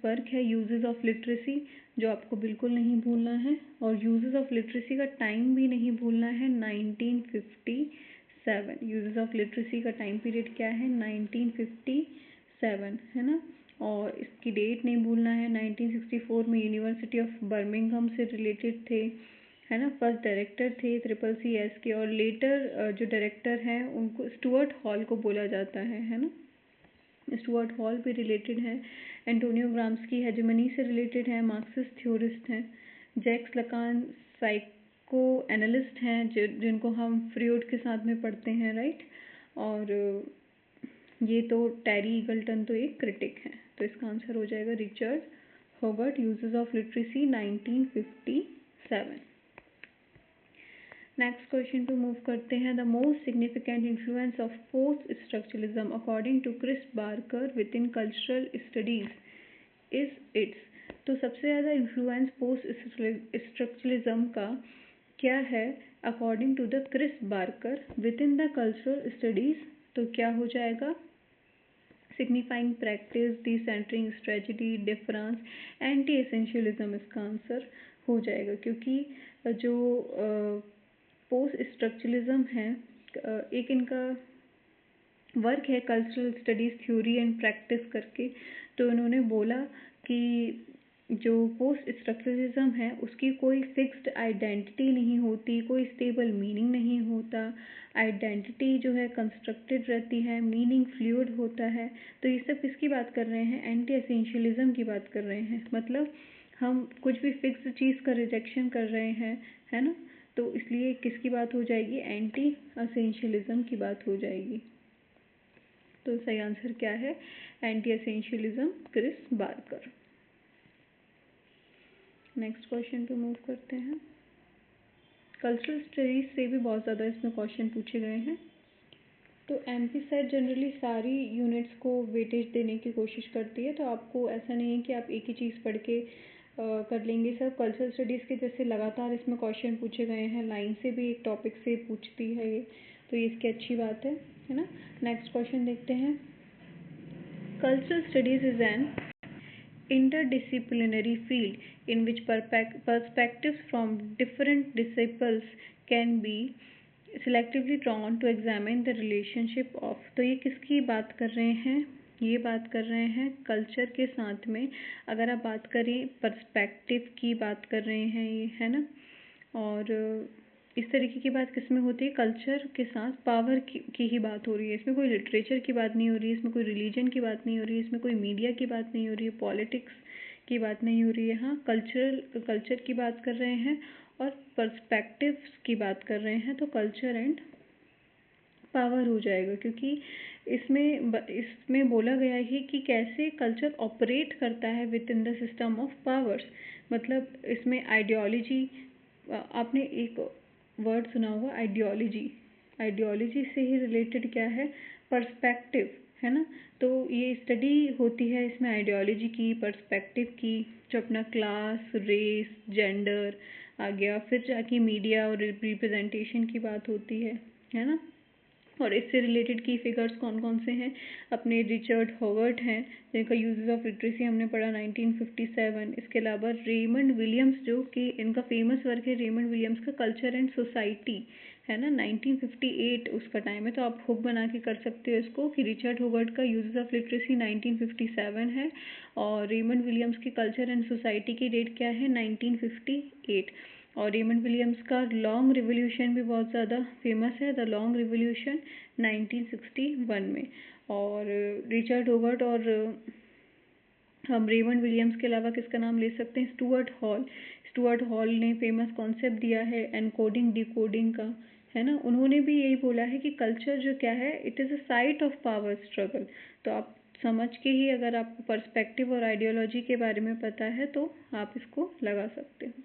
वर्क है यूजेस ऑफ लिटरेसी, जो आपको बिल्कुल नहीं भूलना है, और यूजेस ऑफ लिटरेसी का टाइम भी नहीं भूलना है, 1957। यूजेस ऑफ लिटरेसी का टाइम पीरियड क्या है, 1957, है ना, और इसकी डेट नहीं भूलना है। 1964 में यूनिवर्सिटी ऑफ बर्मिंघम से रिलेटेड थे, है ना, फर्स्ट डायरेक्टर थे ट्रिपल सी एस के, और लेटर जो डायरेक्टर हैं उनको स्टुअर्ट हॉल को बोला जाता है ना, स्टुअर्ट हॉल भी रिलेटेड है। एंटोनियो ग्राम्स्की हेजेमनी से रिलेटेड है, मार्क्सिस्ट थ्योरिस्ट हैं। जैक्स लकान साइको एनालिस्ट हैं, जिनको हम फ्रॉइड के साथ में पढ़ते हैं, राइट। और ये तो टेरी ईगल्टन तो एक क्रिटिक है, तो इसका आंसर हो जाएगा Richard Hoggart, uses of literacy, 1957। Next question पे मूव करते हैं। The most significant influence of post structuralism according to Chris Barker within cultural studies is its. तो सबसे ज़्यादा इन्फ्लुएंस पोस्ट स्ट्रक्चरलिज्म का क्या है according to the Chris Barker within the cultural studies, तो क्या हो जाएगा, signifying practice, decentring strategy, difference, anti essentialism इसका आंसर हो जाएगा। क्योंकि जो पोस्ट स्ट्रक्चरलिज्म है, एक इनका वर्क है cultural studies theory and practice करके, तो इन्होंने बोला कि जो पोस्ट स्ट्रक्चरलिज्म है उसकी कोई फिक्स्ड आइडेंटिटी नहीं होती, कोई स्टेबल मीनिंग नहीं होता, आइडेंटिटी जो है कंस्ट्रक्टेड रहती है, मीनिंग फ्लूइड होता है। तो ये सब किसकी बात कर रहे हैं, एंटी एसेंशियलिज्म की बात कर रहे हैं। मतलब हम कुछ भी फिक्स चीज़ का रिजेक्शन कर रहे हैं, है ना, तो इसलिए किसकी बात हो जाएगी, एंटी एसेंशियलिज्म की बात हो जाएगी। तो सही आंसर क्या है, anti essentialism, Chris Barker. Next question पे मूव करते हैं। कल्चरल स्टडीज से भी बहुत ज़्यादा इसमें क्वेश्चन पूछे गए हैं। तो एमपी सेट जनरली सारी यूनिट्स को वेटेज देने की कोशिश करती है, तो आपको ऐसा नहीं है कि आप एक ही चीज़ पढ़ के कर लेंगे। सर कल्चरल स्टडीज़ के जैसे लगातार इसमें क्वेश्चन पूछे गए हैं, लाइन से भी एक टॉपिक से पूछती है ये, तो ये इसकी अच्छी बात है ना। नेक्स्ट क्वेश्चन देखते हैं। Cultural studies is an interdisciplinary field in which perspectives from different disciplines can be selectively drawn to examine the relationship of, तो ये किसकी बात कर रहे हैं, ये बात कर रहे हैं कल्चर के साथ में। अगर आप बात करें पर्सपेक्टिव की बात कर रहे हैं ये, है ना, और इस तरीके की बात किस में होती है, कल्चर के साथ पावर की ही बात हो रही है। इसमें कोई लिटरेचर की बात नहीं हो रही है, इसमें कोई रिलीजन की बात नहीं हो रही है, इसमें कोई मीडिया की बात नहीं हो रही है, पॉलिटिक्स की बात नहीं हो रही है। हाँ, कल्चर की बात कर रहे हैं और पर्सपेक्टिव्स की बात कर रहे हैं, तो कल्चर एंड पावर हो जाएगा। क्योंकि इसमें बोला गया है कि कैसे कल्चर ऑपरेट करता है with in the system of powers. मतलब इसमें आइडियोलॉजी, आपने एक वर्ड सुना होगा आइडियोलॉजी, आइडियोलॉजी से ही रिलेटेड क्या है, पर्सपेक्टिव, है ना। तो ये स्टडी होती है इसमें आइडियोलॉजी की, पर्सपेक्टिव की, जो अपना क्लास, रेस, जेंडर आ गया, फिर जाके मीडिया और रिप्रेजेंटेशन की बात होती है ना। और इससे रिलेटेड की फिगर्स कौन कौन से हैं, अपने रिचर्ड हॉवर्ट हैं जिनका यूजेस ऑफ लिटरेसी हमने पढ़ा 1957। इसके अलावा रेमंड विलियम्स जो कि इनका फेमस वर्क है रेमंड विलियम्स का कल्चर एंड सोसाइटी, है ना, 1958 उसका टाइम है, तो आप हुक बना के कर सकते हो इसको कि रिचर्ड हॉवर्ट का यूजेस ऑफ लिटरेसी 1957 है और रेमंड विलियम्स की कल्चर एंड सोसाइटी की डेट क्या है 1958। और रेमंड विलियम्स का लॉन्ग रिवोल्यूशन भी बहुत ज़्यादा फेमस है, द लॉन्ग रिवोल्यूशन 1961 में। और रिचर्ड हॉवर्ट और हम रेमंड विलियम्स के अलावा किसका नाम ले सकते हैं, स्टुअर्ट हॉल। स्टुअर्ट हॉल ने फेमस कॉन्सेप्ट दिया है एनकोडिंग डिकोडिंग का, है ना, उन्होंने भी यही बोला है कि कल्चर जो क्या है it is a site of power struggle. तो आप समझ के ही अगर आपको पर्सपेक्टिव और आइडियोलॉजी के बारे में पता है तो आप इसको लगा सकते हो।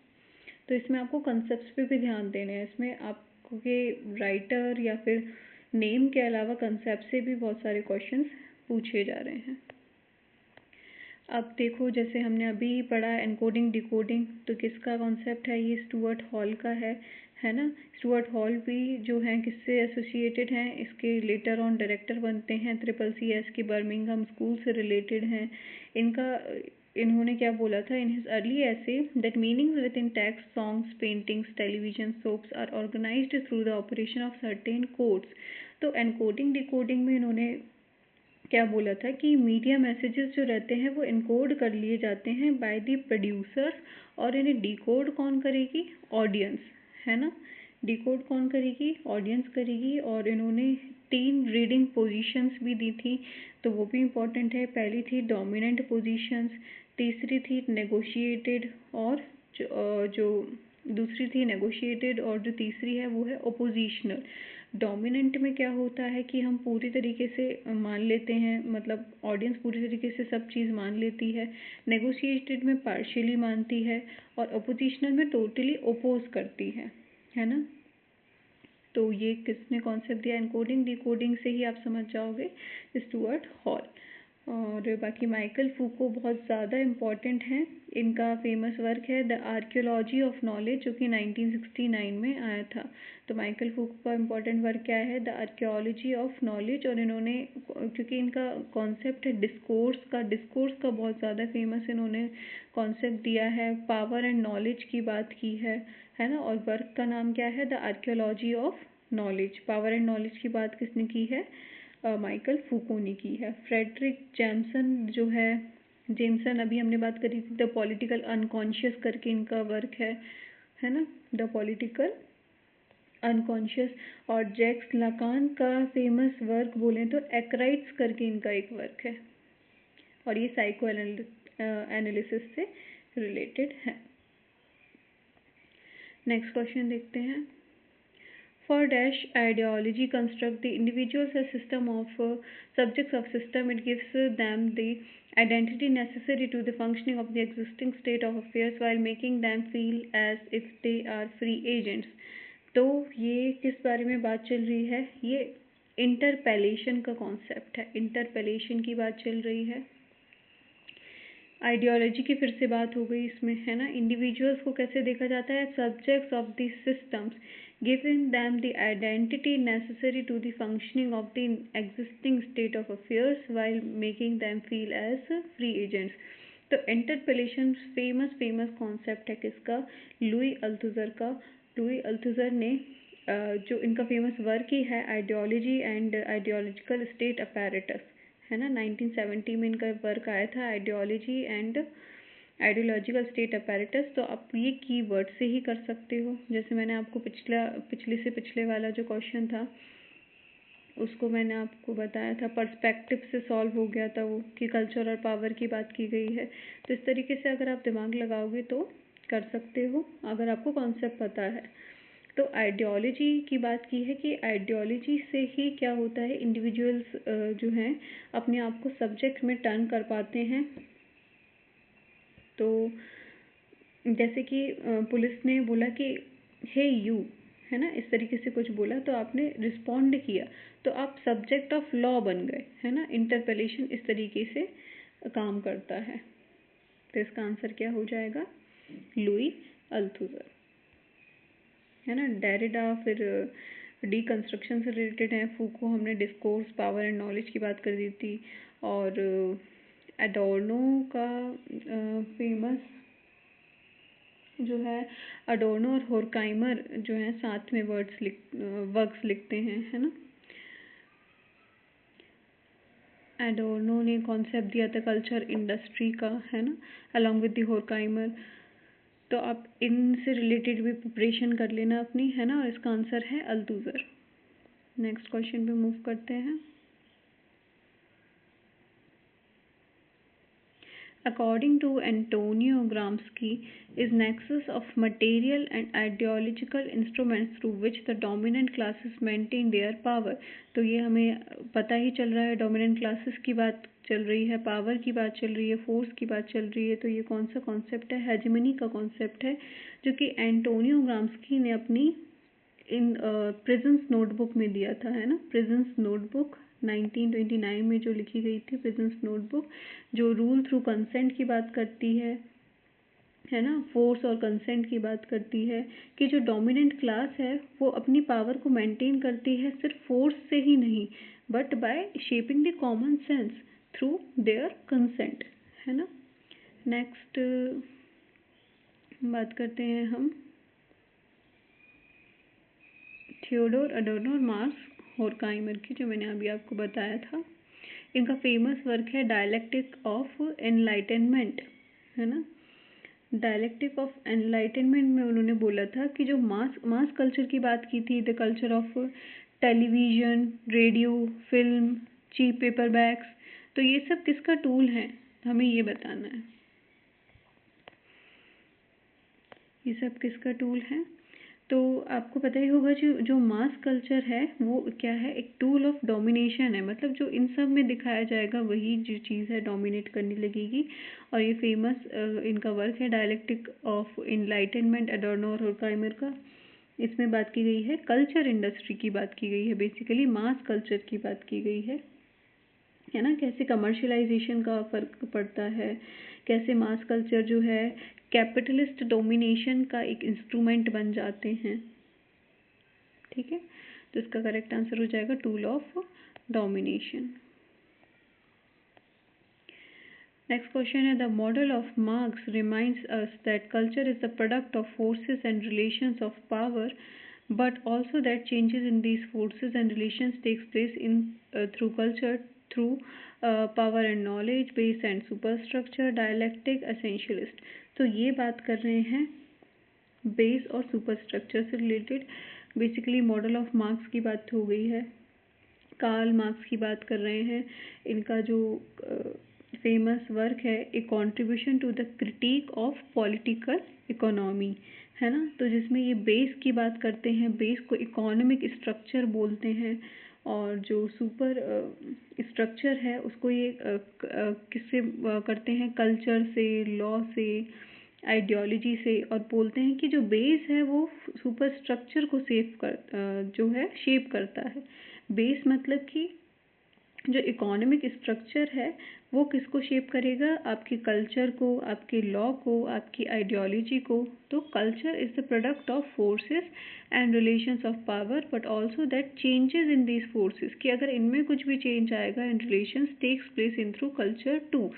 तो इसमें आपको कंसेप्ट्स पे भी ध्यान देने हैं, इसमें आपको के राइटर या फिर नेम के अलावा कंसेप्ट से भी बहुत सारे क्वेश्चंस पूछे जा रहे हैं। अब देखो जैसे हमने अभी पढ़ा एनकोडिंग डिकोडिंग, तो किसका कॉन्सेप्ट है, ये स्टुअर्ट हॉल का है ना। स्टुअर्ट हॉल भी जो है किससे एसोसिएटेड हैं, इसके लेटर ऑन डायरेक्टर बनते हैं CCCS की बर्मिंघम स्कूल से रिलेटेड हैं। इन्होंने क्या बोला था in his early essay that meanings within text songs paintings television soaps are organised through the operation of certain codes. तो एनकोडिंग डिकोडिंग में इन्होंने क्या बोला था कि मीडिया मैसेजेस जो रहते हैं वो इनकोड कर लिए जाते हैं बाय द प्रोड्यूसर्स और इन्हें डिकोड कौन करेगी, ऑडियंस, है ना। डिकोड कौन करेगी, ऑडियंस करेगी। और इन्होंने 3 रीडिंग पोजीशंस भी दी थी, तो वो भी इम्पोर्टेंट है। पहली थी डोमिनेंट पोजीशंस, तीसरी थी नेगोशिएटेड और जो दूसरी थी नेगोशिएटेड और जो तीसरी है वो है ओपोजिशनल। डोमिनेंट में क्या होता है कि हम पूरी तरीके से मान लेते हैं, मतलब ऑडियंस पूरी तरीके से सब चीज़ मान लेती है। नेगोशिएटेड में पार्शियली मानती है और ओपोजिशनल में टोटली ओपोज करती है ना। तो ये किसने कॉन्सेप्ट दिया, एनकोडिंग डिकोडिंग से ही आप समझ जाओगे, स्टुअर्ट हॉल। और बाकी माइकल फूको बहुत ज़्यादा इम्पॉर्टेंट हैं, इनका फेमस वर्क है द आर्कियोलॉजी ऑफ नॉलेज जो कि 1969 में आया था। तो माइकल फूको का इम्पॉर्टेंट वर्क क्या है, द आर्कियोलॉजी ऑफ नॉलेज। और इन्होंने क्योंकि इनका कॉन्सेप्ट है डिस्कोर्स का बहुत ज़्यादा फेमस इन्होंने कॉन्सेप्ट दिया है, पावर एंड नॉलेज की बात की है ना। और वर्क का नाम क्या है, the archaeology of knowledge. Power and knowledge की बात किसने की है, माइकल फूको ने की है। फ्रेडरिक जेमसन अभी हमने बात करी थी, द पॉलिटिकल अनकॉन्शियस करके इनका वर्क है ना, द पॉलिटिकल अनकॉन्शियस। और जैक्स लाकान का फेमस वर्क बोलें तो एक्राइट्स करके इनका एक वर्क है, और ये साइको एनालिसिस से रिलेटेड है। नेक्स्ट क्वेश्चन देखते हैं। For dash ideology construct the individuals as system of subjects of system. It gives them the identity necessary to the functioning of the existing state of affairs while making them feel as if they are free agents. तो ये किस बारे में बात चल रही है, ये इंटरपेलेशन का कॉन्सेप्ट है, इंटरपेलेशन की बात चल रही है। आइडियोलॉजी की फिर से बात हो गई इसमें, है ना। इंडिविजुअल्स को कैसे देखा जाता है, subjects of the systems giving them the identity necessary to the functioning of the existing state of affairs while making them feel as free agents. तो इंटरपेलेशन फेमस कॉन्सेप्ट है किसका, लुई अल्थुजर का। लुई अल्थुजर ने जो इनका फेमस वर्क ही है ideology and ideological state apparatus, है ना, 1970 में इनका वर्क आया था, ideology and ideological state apparatus. तो आप ये कीवर्ड से ही कर सकते हो, जैसे मैंने आपको पिछले वाला जो क्वेश्चन था उसको मैंने आपको बताया था, पर्सपेक्टिव से सॉल्व हो गया था वो, कि कल्चर और पावर की बात की गई है। तो इस तरीके से अगर आप दिमाग लगाओगे तो कर सकते हो, अगर आपको कॉन्सेप्ट पता है। तो आइडियोलॉजी की बात की है कि आइडियोलॉजी से ही क्या होता है, इंडिविजुअल्स जो हैं अपने आप को सब्जेक्ट में टर्न कर पाते हैं। तो जैसे कि पुलिस ने बोला कि हे यू, है ना, इस तरीके से कुछ बोला तो आपने रिस्पॉन्ड किया, तो आप सब्जेक्ट ऑफ लॉ बन गए, है ना। इंटरपेलेशन इस तरीके से काम करता है। तो इसका आंसर क्या हो जाएगा, लुई अल्थुजर, है ना। डेरिडा फिर डीकंस्ट्रक्शन से रिलेटेड हैं। फूको हमने डिस्कोर्स, पावर एंड नॉलेज की बात कर दी थी। और एडोर्नो का फेमस जो है, एडोर्नो और होरकाइमर जो है साथ में वर्क्स लिखते हैं, है ना। एडोर्नो ने कॉन्सेप्ट दिया था कल्चर इंडस्ट्री का, है ना, अलॉन्ग विद दी होरकाइमर। तो आप इनसे रिलेटेड भी प्रिपरेशन कर लेना अपनी, है ना। और इसका आंसर है अल्थुज़र। नेक्स्ट क्वेश्चन पे मूव करते हैं। According to Antonio Gramsci, is nexus of material and ideological instruments through which the dominant classes maintain their power। तो ये हमें पता ही चल रहा है, डोमिनेंट क्लासेस की बात चल रही है, पावर की बात चल रही है, फोर्स की बात चल रही है। तो ये कौन सा कॉन्सेप्ट है? हेजेमनी का कॉन्सेप्ट है, जो कि एंटोनियो ग्राम्स्की ने अपनी इन प्रिजन्स नोटबुक में दिया था, है ना। प्रिजन्स नोटबुक 1929 में जो लिखी गई थी, प्रिजन्स नोटबुक, जो रूल थ्रू कंसेंट की बात करती है ना, फोर्स और कंसेंट की बात करती है कि जो डोमिनेंट क्लास है वो अपनी पावर को मेंटेन करती है सिर्फ फोर्स से ही नहीं, but by shaping the common sense through their consent, है ना। नेक्स्ट बात करते हैं हम थियोडोर एडोर्नो, मार्क्स, होरकाइमर की, जो मैंने अभी आपको बताया था। इनका फेमस वर्क है डायलेक्टिक ऑफ एनलाइटनमेंट, है ना। डायलेक्टिक ऑफ एनलाइटनमेंट में उन्होंने बोला था कि जो मास कल्चर की बात की थी, the culture of television, radio, film, cheap paper bags, तो ये सब किसका टूल है? हमें ये बताना है, ये सब किसका टूल है। तो आपको पता ही होगा जो जो मास कल्चर है वो क्या है? एक टूल ऑफ डोमिनेशन है, मतलब जो इन सब में दिखाया जाएगा वही जो चीज़ है डोमिनेट करने लगेगी। और ये फेमस इनका वर्क है डायलेक्टिक ऑफ इनलाइटनमेंट, एडोर्नो और होरकाइमर का। इसमें बात की गई है कल्चर इंडस्ट्री की बात की गई है, बेसिकली मास कल्चर की बात की गई है ना। कैसे कमर्शलाइजेशन का फर्क पड़ता है, कैसे मास कल्चर जो है कैपिटलिस्ट डोमिनेशन का एक इंस्ट्रूमेंट बन जाते हैं, ठीक है। तो इसका करेक्ट आंसर हो जाएगा tool of domination. Next question है, the model of Marx reminds us that culture is the product of forces and relations of power, but also that changes in these forces and relations takes place in through culture, through power and knowledge, base and superstructure, dialectic, essentialist। तो ये बात कर रहे हैं base और superstructure से related. Basically model of marks की बात हो गई है, कार्ल मार्क्स की बात कर रहे हैं। इनका जो फेमस वर्क है, a contribution to the critique of political economy, है ना। तो जिसमें ये बेस की बात करते हैं, बेस को इकोनॉमिक स्ट्रक्चर बोलते हैं, और जो सुपर स्ट्रक्चर है उसको ये किससे करते हैं? कल्चर से, लॉ से, आइडियोलॉजी से, और बोलते हैं कि जो बेस है वो सुपर स्ट्रक्चर को जो है शेप करता है। बेस मतलब कि जो इकोनॉमिक स्ट्रक्चर है वो किसको शेप करेगा? आपके कल्चर को, आपके लॉ को, आपकी आइडियोलॉजी को। तो culture is the product of forces and relations of power, but also that changes in these forces, कि अगर इनमें कुछ भी चेंज आएगा in relations takes place in through culture too,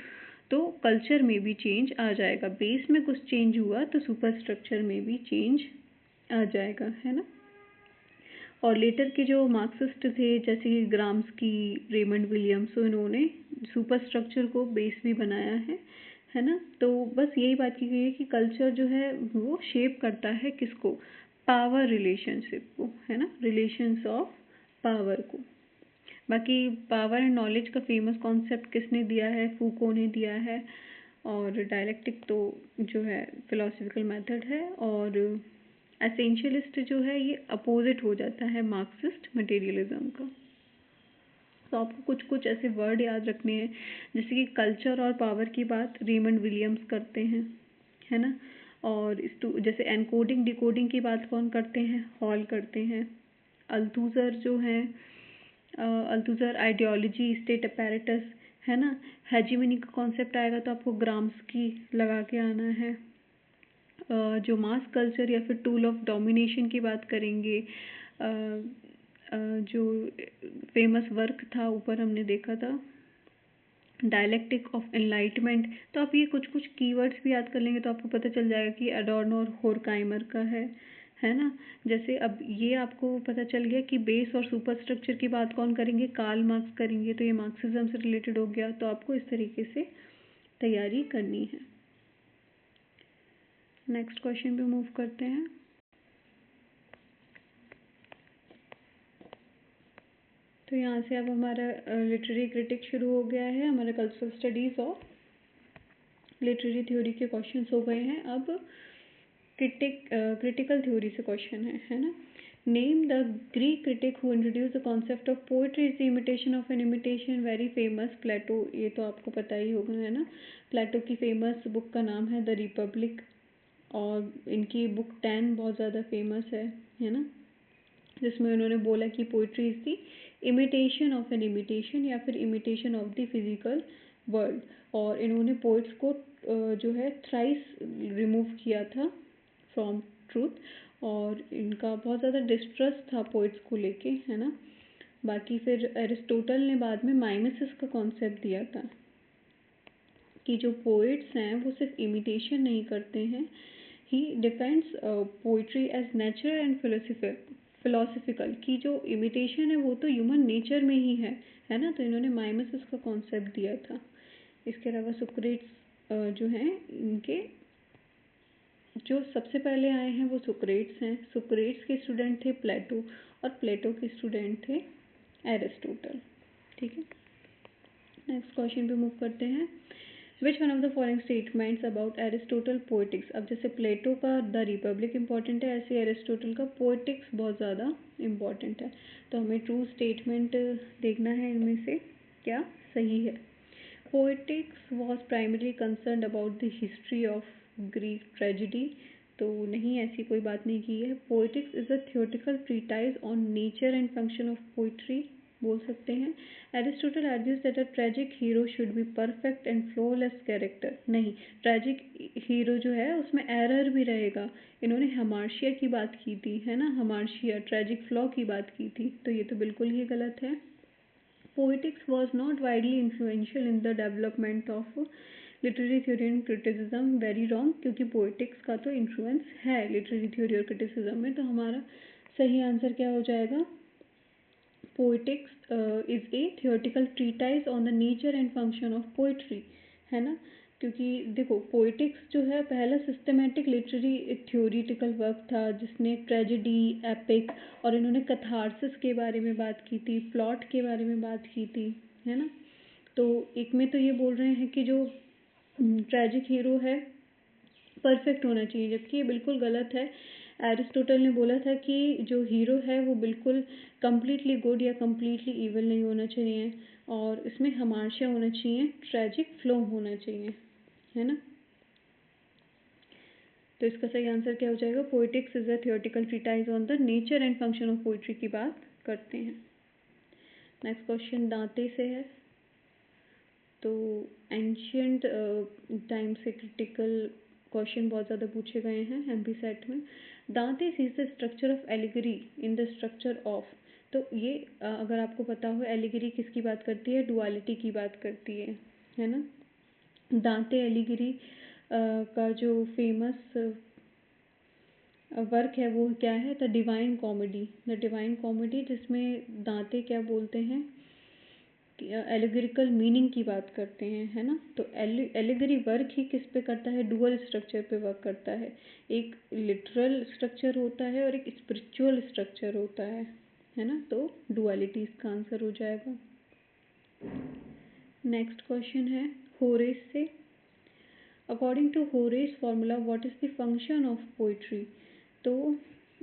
तो कल्चर में भी चेंज आ जाएगा। बेस में कुछ चेंज हुआ तो सुपर स्ट्रक्चर में भी चेंज आ जाएगा, है ना। और लेटर के जो मार्क्सिस्ट थे जैसे कि ग्राम्स्की, रेमंड विलियम्स, तो इन्होंने सुपर स्ट्रक्चर को बेस भी बनाया है ना। तो बस यही बात की गई है कि कल्चर जो है वो शेप करता है किसको? पावर रिलेशनशिप को, है ना, रिलेशंस ऑफ पावर को। बाकी पावर एंड नॉलेज का फेमस कॉन्सेप्ट किसने दिया है? फूको ने दिया है। और डायलेक्टिक तो जो है फिलोसफिकल मेथड है, और एसेंशियलिस्ट जो है ये अपोजिट हो जाता है मार्क्सिस्ट मटेरियलिज्म का। तो आपको कुछ कुछ ऐसे वर्ड याद रखने हैं, जैसे कि कल्चर और पावर की बात रेमंड विलियम्स करते हैं, है ना। और जैसे एनकोडिंग डिकोडिंग की बात कौन करते हैं? हॉल करते हैं। अल्थुज़र जो है, अल्थुज़र आइडियोलॉजी, स्टेट अपैरेटस, है ना। हेजीमनी का कॉन्सेप्ट आएगा तो आपको ग्राम्स्की लगा के आना है। जो मास कल्चर या फिर टूल ऑफ डोमिनेशन की बात करेंगे, जो फेमस वर्क था ऊपर हमने देखा था डायलेक्टिक ऑफ एनलाइटमेंट। तो आप ये कुछ कुछ कीवर्ड्स भी याद कर लेंगे तो आपको पता चल जाएगा कि एडॉर्नो और होरकाइमर का है ना। जैसे अब ये आपको पता चल गया कि बेस और सुपर स्ट्रक्चर की बात कौन करेंगे, कार्ल मार्क्स करेंगे, तो ये मार्क्सिज्म से रिलेटेड हो गया। तो आपको इस तरीके से तैयारी करनी है। नेक्स्ट क्वेश्चन पे मूव करते हैं। तो यहाँ से अब हमारा लिटरेरी क्रिटिक शुरू हो गया है। हमारा कल्चरल स्टडीज और लिटरेरी थ्योरी के क्वेश्चंस हो गए हैं। अब क्रिटिकल थ्योरी से क्वेश्चन है ना। Name the Greek critic who introduce the concept of poetry is the imitation of an imitation. Very famous Plato, ये तो आपको पता ही होगा है ना। प्लेटो की फेमस बुक का नाम है द रिपब्लिक और इनकी बुक 10 बहुत ज़्यादा फेमस है ना, जिसमें उन्होंने बोला कि poetry is the imitation of an imitation या फिर imitation of the physical world. और इन्होंने पोइट्स को जो है थ्राइस रिमूव किया था फ्रॉम ट्रूथ और इनका बहुत ज़्यादा डिस्ट्रस्ट था पोइट्स को लेके, है ना। बाकी फिर एरिस्टोटल ने बाद में माइमेसिस का कॉन्सेप्ट दिया था कि जो पोइट्स हैं वो सिर्फ इमिटेशन नहीं करते हैं, he defends poetry as natural and philosophical, की जो इमिटेशन है वो तो ह्यूमन नेचर में ही है ना। तो इन्होंने माइमेसिस का कॉन्सेप्ट दिया था। इसके अलावा सुक्रेट्स जो हैं, इनके जो सबसे पहले आए हैं वो सुक्रेट्स हैं। सुक्रेट्स के स्टूडेंट थे प्लेटो और प्लेटो के स्टूडेंट थे एरिस्टोटल। ठीक है, नेक्स्ट क्वेश्चन पे मूव करते हैं। Which one of the following statements about Aristotle poetics. अब जैसे प्लेटो का द रिपब्लिक इंपॉर्टेंट है, ऐसे एरिस्टोटल का पोएटिक्स बहुत ज़्यादा इंपॉर्टेंट है। तो हमें ट्रू स्टेटमेंट देखना है इनमें से क्या सही है। Poetics was primary concern about the history of Greek tragedy. तो नहीं, ऐसी कोई बात नहीं की है। Poetics is a theoretical treatise on nature and function of poetry बोल सकते हैं। Aristotle argues that a tragic hero should be perfect and flawless character. नहीं, ट्रेजिक हीरो जो है उसमें एरर भी रहेगा। इन्होंने हमार्शिया की बात की थी, है ना, हमार्शिया ट्रेजिक फ्लॉ की बात की थी, तो ये तो बिल्कुल ही गलत है। Poetics was not widely influential in the development of literary theory and criticism. Very wrong, क्योंकि पोएटिक्स का तो इन्फ्लुएंस है लिटरेरी थ्योरी और क्रिटिसिज्म में। तो हमारा सही आंसर क्या हो जाएगा। Poetics is a theoretical treatise on the nature and function of poetry, है ना। क्योंकि देखो पोएटिक्स जो है पहला सिस्टमेटिक लिटरेरी थ्योरेटिकल वर्क था जिसने ट्रेजेडी, एपिक और इन्होंने कथारसिस के बारे में बात की थी, प्लॉट के बारे में बात की थी, है ना। तो एक में तो ये बोल रहे हैं कि जो ट्रेजिक हीरो है परफेक्ट होना चाहिए, जबकि ये बिल्कुल गलत है। एरिस्टोटल ने बोला था कि जो हीरो है वो बिल्कुल कम्प्लीटली गुड या कम्प्लीटली इविल नहीं होना चाहिए और इसमें हमाशा होना चाहिए ट्रेजिक फ्लो होना चाहिए, है ना। तो इसका सही आंसर क्या हो जाएगा। Poetics is a theoretical treatise on the nature and function of poetry की बात करते हैं। नेक्स्ट क्वेश्चन दांते से है। तो एंशियंट टाइम से क्रिटिकल क्वेश्चन बहुत ज़्यादा पूछे गए हैं एमपी सेट में। Dante sees the structure of allegory in the structure of. तो ये अगर आपको पता हो एलिगरी किसकी बात करती है, डुअलिटी की बात करती है ना। दांते एलिगरी का जो फेमस वर्क है वो क्या है, the divine comedy. The divine comedy जिसमें दांते क्या बोलते हैं, एलिगरिकल मीनिंग की बात करते हैं, है ना। तो एलिगरी वर्क ही किस पे करता है, डुअल स्ट्रक्चर पे वर्क करता है। एक लिटरल स्ट्रक्चर होता है और एक स्पिरिचुअल स्ट्रक्चर होता है ना। तो डुअलिटी इसका आंसर हो जाएगा। नेक्स्ट क्वेश्चन है होरेस से। According to Horace formula what is the function of poetry. तो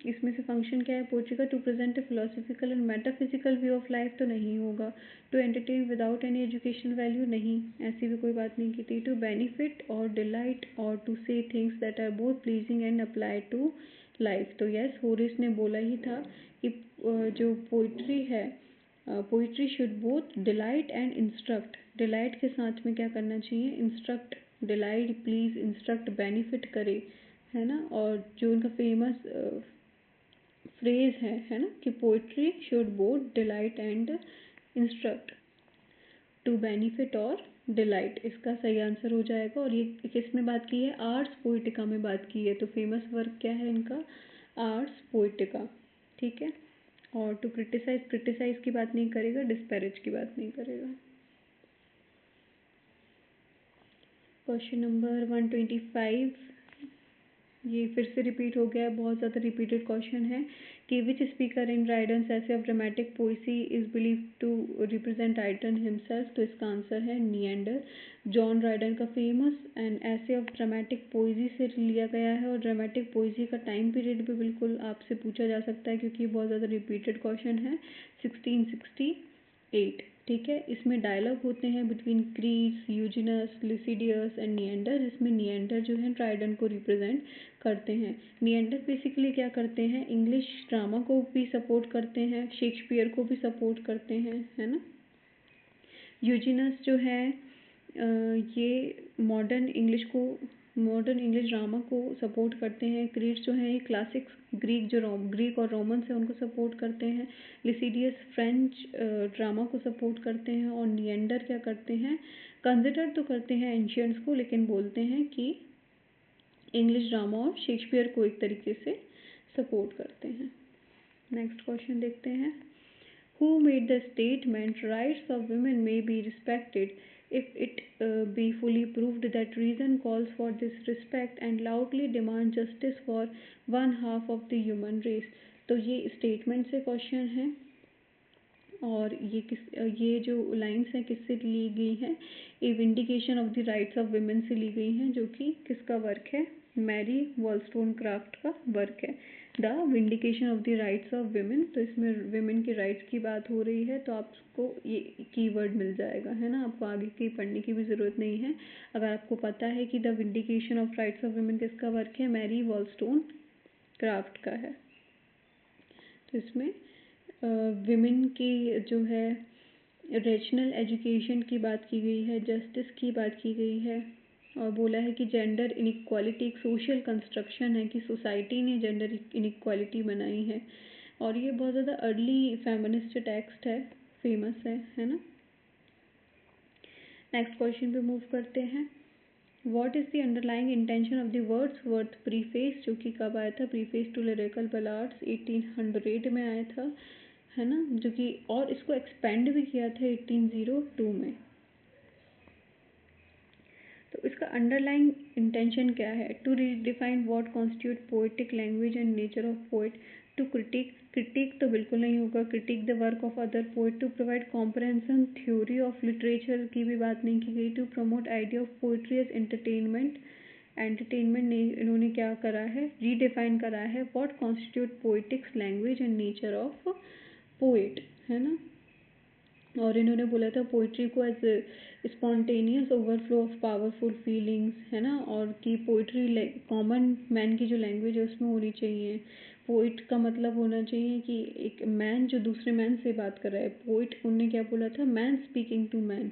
इसमें से फंक्शन क्या है पोइट्री का, to present a philosophical and metaphysical view of life, तो नहीं होगा। To entertain without any educational value, नहीं, ऐसी भी कोई बात नहीं की थी। टू बेनिफिट और डिलाइट और to say things that are both pleasing and apply to life, तो यस होरेस ने बोला ही था कि जो पोइट्री है, poetry should both delight and instruct. Delight के साथ में क्या करना चाहिए, instruct. Delight, please, instruct, benefit करे, है ना। और जो उनका फेमस फ्रेज है ना, कि poetry should both delight and instruct, to benefit और डिलाइट, इसका सही आंसर हो जाएगा। और ये किस में बात की है? आर्ट्स पोइटिका में बात की है। तो फेमस वर्क क्या है इनका? आर्ट्स पोइटिका, ठीक है। और टू क्रिटिसाइज, क्रिटिसाइज की बात नहीं करेगा, डिस्पैरेज की बात नहीं करेगा। क्वेश्चन नंबर 125, ये फिर से रिपीट हो गया है, बहुत ज़्यादा रिपीटेड क्वेश्चन है कि which speaker in Dryden's essay of dramatic poesy is believe to represent Dryden himself. तो इसका आंसर है निएंडर। जॉन ड्राइडन का famous and essay of dramatic poesy से लिया गया है। और ड्रामेटिक पोइजी का टाइम पीरियड भी बिल्कुल आपसे पूछा जा सकता है, क्योंकि बहुत ज़्यादा रिपीटेड क्वेश्चन है। 1668, ठीक है। इसमें डायलॉग होते हैं बिटवीन क्रीट्स, यूजिनस, लिसिडियस एंड निएंडर, जिसमें निएंडर जो है ड्राइडन को रिप्रेजेंट करते हैं। निएंडर बेसिकली क्या करते हैं? इंग्लिश ड्रामा को भी सपोर्ट करते हैं, शेक्सपियर को भी सपोर्ट करते हैं, है ना। यूजिनस जो है ये मॉडर्न इंग्लिश ड्रामा को सपोर्ट करते हैं। क्रीट्स जो है ये क्लासिक ग्रीक और रोमन्स है उनको सपोर्ट करते हैं। लिसिडियस फ्रेंच ड्रामा को सपोर्ट करते हैं। और निएंडर क्या करते हैं? कंसिडर तो करते हैं एंशियंट्स को, लेकिन बोलते हैं कि इंग्लिश ड्रामा और शेक्सपियर को एक तरीके से सपोर्ट करते हैं। नेक्स्ट क्वेश्चन देखते हैं। Who made the statement rights of women may be respected if it be fully proved that reason calls for this respect and loudly demand justice for one half of the human race। तो ये statement से question है और ये जो lines हैं किससे ली गई हैं? A vindication of the rights of women से ली गई हैं, जो कि किसका वर्क है? मैरी वॉलस्टोनक्राफ्ट का वर्क है, the vindication of the rights of women. तो इसमें विमेन के राइट्स की बात हो रही है, तो आपको ये कीवर्ड मिल जाएगा, है ना। आपको आगे की पढ़ने की भी ज़रूरत नहीं है। अगर आपको पता है कि the vindication of rights of women किसका वर्क है? मैरी वॉलस्टोनक्राफ्ट का है। तो इसमें विमेन की जो है रेशनल एजुकेशन की बात की गई है, जस्टिस की बात की गई है, और बोला है कि जेंडर इनइक्वालिटी एक सोशल कंस्ट्रक्शन है, कि सोसाइटी ने जेंडर इनइक्वालिटी बनाई है। और ये बहुत ज़्यादा अर्ली फेमिनिस्ट टेक्स्ट है, फेमस है ना। नेक्स्ट क्वेश्चन पे मूव करते हैं। What is the underlying intention of the Wordsworth preface, जो कि कब आया था? प्रीफेस टू लिरिकल बैलाड्स 1800 में आया था, है ना, जो कि और इसको एक्सपेंड भी किया था 1802 में। तो इसका अंडरलाइंग इंटेंशन क्या है? To redefine what constitute poetic language and nature of poet, to critique तो बिल्कुल नहीं होगा, critique the work of other poet, to provide comprehension theory of literature की भी बात नहीं की गई, to promote idea of poetry as entertainment ने इन्होंने क्या करा है? रीडिफाइन करा है what constitute poetics language and nature of poet, है ना। और इन्होंने बोला था पोइट्री को as spontaneous overflow of powerful feelings, है ना, और कि पोइट्री कॉमन मैन की जो लैंग्वेज है उसमें होनी चाहिए। पोइट का मतलब होना चाहिए कि एक मैन जो दूसरे मैन से बात कर रहा है। पोइट उन्होंने क्या बोला था? Man speaking to man.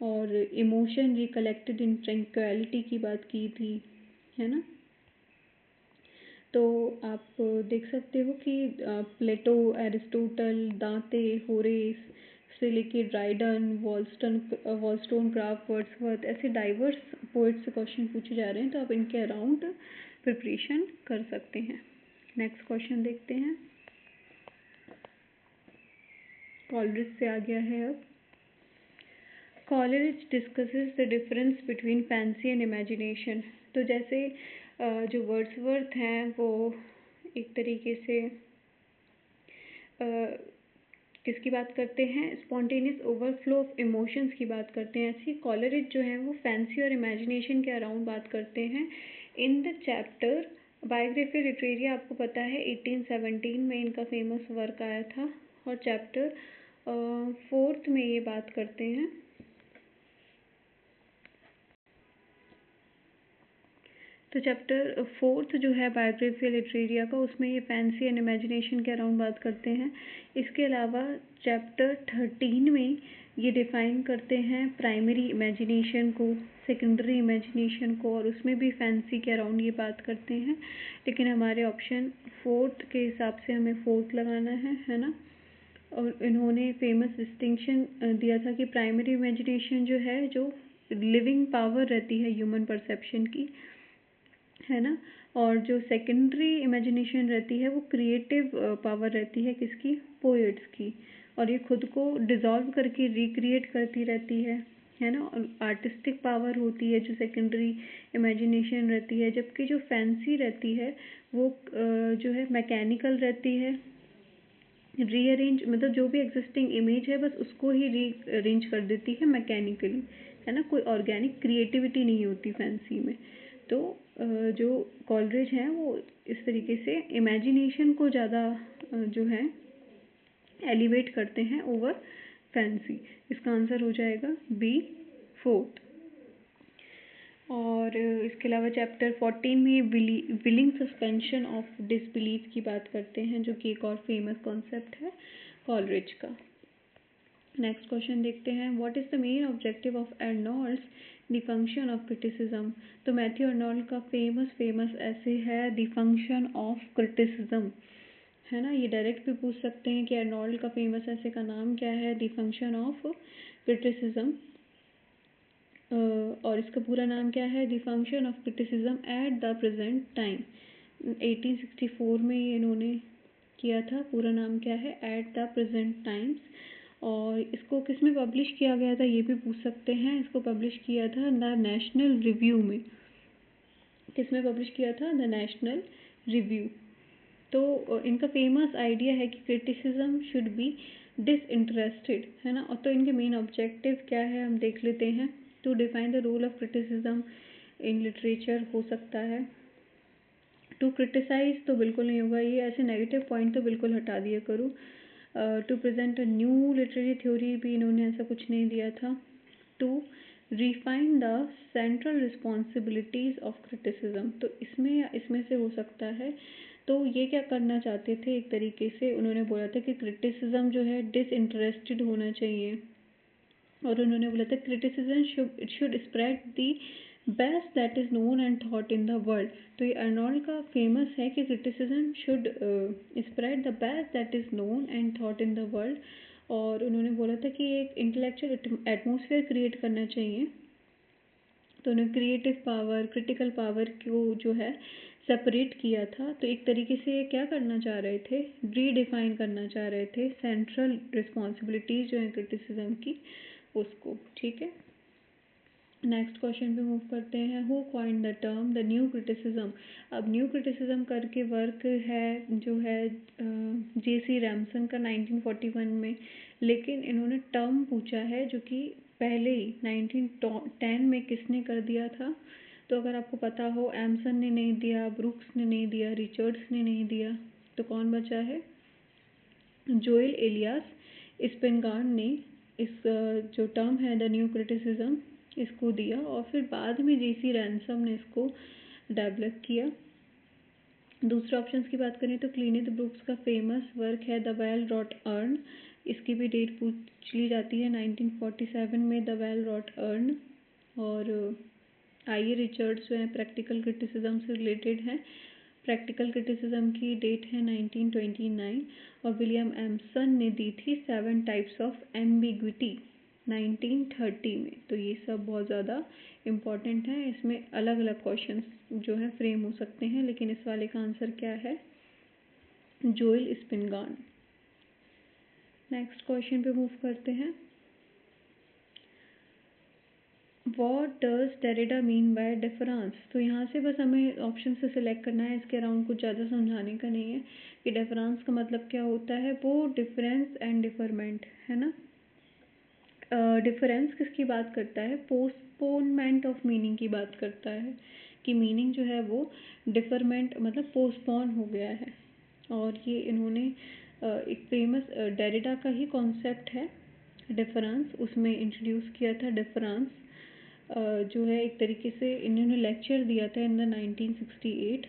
और इमोशन रिकलेक्टेड इन ट्रैंक्विलिटी की बात की थी, है ना। तो आप देख सकते हो कि प्लेटो, एरिस्टोटल, दांते, होरेस से लेके ड्राइडन, वॉलस्टोनक्राफ्ट, वर्ड्सवर्थ, ऐसे डाइवर्स पोइट से क्वेश्चन पूछे जा रहे हैं, तो आप इनके अराउंड प्रिपरेशन कर सकते हैं। नेक्स्ट क्वेश्चन देखते हैं। कॉलरिज से आ गया है अब। Coleridge discusses the difference between fancy and imagination. तो जैसे जो वर्ड्सवर्थ हैं वो एक तरीके से किसकी बात करते हैं? स्पॉन्टेनियस ओवरफ्लो ऑफ इमोशंस की बात करते हैं। ऐसी कॉलरिज जो है वो फैंसी और इमेजिनेशन के अराउंड बात करते हैं। In the chapter biography literary, आपको पता है 1817 में इनका फेमस वर्क आया था, और चैप्टर 4th में ये बात करते हैं। तो चैप्टर 4th जो है बायोग्राफी लिटरेरिया का, उसमें ये फैंसी एंड इमेजिनेशन के अराउंड बात करते हैं। इसके अलावा चैप्टर 13 में ये डिफाइन करते हैं प्राइमरी इमेजिनेशन को, सेकेंडरी इमेजिनेशन को, और उसमें भी फैंसी के अराउंड ये बात करते हैं। लेकिन हमारे ऑप्शन 4 के हिसाब से हमें 4 लगाना है ना। और इन्होंने फेमस डिस्टिंक्शन दिया था कि प्राइमरी इमेजिनेशन जो है, जो लिविंग पावर रहती है ह्यूमन परसेप्शन की, है ना, और जो सेकेंडरी इमेजिनेशन रहती है वो क्रिएटिव पावर रहती है किसकी, पोएट्स की, और ये खुद को डिसॉल्व करके रिक्रिएट करती रहती है ना। और आर्टिस्टिक पावर होती है जो सेकेंडरी इमेजिनेशन रहती है, जबकि जो फैंसी रहती है वो जो है मैकेनिकल रहती है, रीअरेंज, मतलब जो भी एग्जिस्टिंग इमेज है बस उसको ही रीअरेंज कर देती है मैकेनिकली, है ना, कोई ऑर्गेनिक क्रिएटिविटी नहीं होती फैंसी में। तो जो कॉलरिज हैं वो इस तरीके से इमेजिनेशन को ज़्यादा जो है एलिवेट करते हैं ओवर फैंसी। इसका आंसर हो जाएगा बी, 4। और इसके अलावा चैप्टर 14 में विलिंग सस्पेंशन ऑफ डिसबिलीफ की बात करते हैं, जो कि एक और फेमस कॉन्सेप्ट है कॉलरिज का। नेक्स्ट क्वेश्चन देखते हैं, what is the main objective of Arnold's the function of criticism. तो मैथ्यू अर्नोल्ड का फेमस ऐसे है द फंक्शन ऑफ क्रिटिसिज्म, है ना। ये डायरेक्ट भी पूछ सकते हैं कि अर्नोल्ड का फेमस ऐसे का नाम क्या है, द फंक्शन ऑफ क्रिटिसिज्म, और इसका पूरा नाम क्या है, the function of criticism at the present time. 1864 में ये इन्होंने किया था। पूरा नाम क्या है, एट द प्रेजेंट टाइम्स। और इसको किस में पब्लिश किया गया था ये भी पूछ सकते हैं। इसको पब्लिश किया था द नेशनल रिव्यू में। किस में पब्लिश किया था, द नेशनल रिव्यू। तो इनका फेमस आइडिया है कि क्रिटिसिज्म शुड बी डिसइंटरेस्टेड, है ना। और तो इनके मेन ऑब्जेक्टिव क्या है हम देख लेते हैं। To define the role of criticism in literature हो सकता है। टू क्रिटिसाइज तो बिल्कुल नहीं होगा, ये ऐसे नेगेटिव पॉइंट तो बिल्कुल हटा दिया करूँ। To present a new literary theory भी इन्होंने ऐसा कुछ नहीं दिया था। To refine the central responsibilities of criticism, तो इसमें से हो सकता है। तो ये क्या करना चाहते थे, एक तरीके से उन्होंने बोला था कि क्रिटिसिज्म जो है डिसइंटरेस्टेड होना चाहिए, और उन्होंने बोला था criticism should spread the best that is known and thought in the world. तो ये अर्नोल्ड का फेमस है कि criticism should spread the best that is known and thought in the world. और उन्होंने बोला था कि एक इंटेलेक्चुअल एटमोसफेयर क्रिएट करना चाहिए। तो उन्होंने क्रिएटिव पावर, क्रिटिकल पावर को जो है सेपरेट किया था। तो एक तरीके से ये क्या करना चाह रहे थे, रीडिफाइन करना चाह रहे थे सेंट्रल रिस्पॉन्सिबिलिटीज जो है क्रिटिसिज्म की, उसको। ठीक है, नेक्स्ट क्वेश्चन पे मूव करते हैं। Who coined the term the new criticism. अब न्यू क्रिटिसिज्म करके वर्क है जो है J.C. रैमसन का 1941 में। लेकिन इन्होंने टर्म पूछा है जो कि पहले ही 1910 में किसने कर दिया था। तो अगर आपको पता हो, एमसन ने नहीं दिया, ब्रूक्स ने नहीं दिया, रिचर्ड्स ने नहीं दिया, तो कौन बचा है, जोएल एलियास स्पिनगार्ड ने इस जो टर्म है द न्यू क्रिटिसिज्म इसको दिया। और फिर बाद में J.C. रैनसम ने इसको डेवलप किया। दूसरे ऑप्शंस की बात करें तो क्लीनिथ ब्रूक्स का फेमस वर्क है द वेल रॉट अर्न। इसकी भी डेट पूछ ली जाती है 1947 में, द वेल रॉट अर्न। और आई रिचर्ड्स जो है प्रैक्टिकल क्रिटिसिज्म से रिलेटेड है। प्रैक्टिकल क्रिटिसिज्म की डेट है 1929। और विलियम एमसन ने दी थी 7 टाइप्स ऑफ एम्बिग्विटी 1930 में। तो ये सब बहुत ज़्यादा इम्पॉर्टेंट है। इसमें अलग अलग क्वेश्चंस जो है फ्रेम हो सकते हैं, लेकिन इस वाले का आंसर क्या है, जोएल स्पिनगार्ड। नेक्स्ट क्वेश्चन पे मूव करते हैं। What does Derrida mean by difference. तो यहाँ से बस हमें ऑप्शन से सिलेक्ट करना है, इसके अराउंड कुछ ज़्यादा समझाने का नहीं है कि डिफरेंस का मतलब क्या होता है। वो डिफरेंस एंड डिफरमेंट, है ना। डिफरेंस किसकी बात करता है, पोस्टपोनमेंट ऑफ मीनिंग की बात करता है, कि मीनिंग जो है वो डिफरमेंट मतलब पोस्टपोन हो गया है। और ये इन्होंने एक फेमस डेरिडा का ही कॉन्सेप्ट है डिफरेंस, उसमें इंट्रोड्यूस किया था डिफरेंस जो है। एक तरीके से इन्होंने लेक्चर दिया था इन द 1968।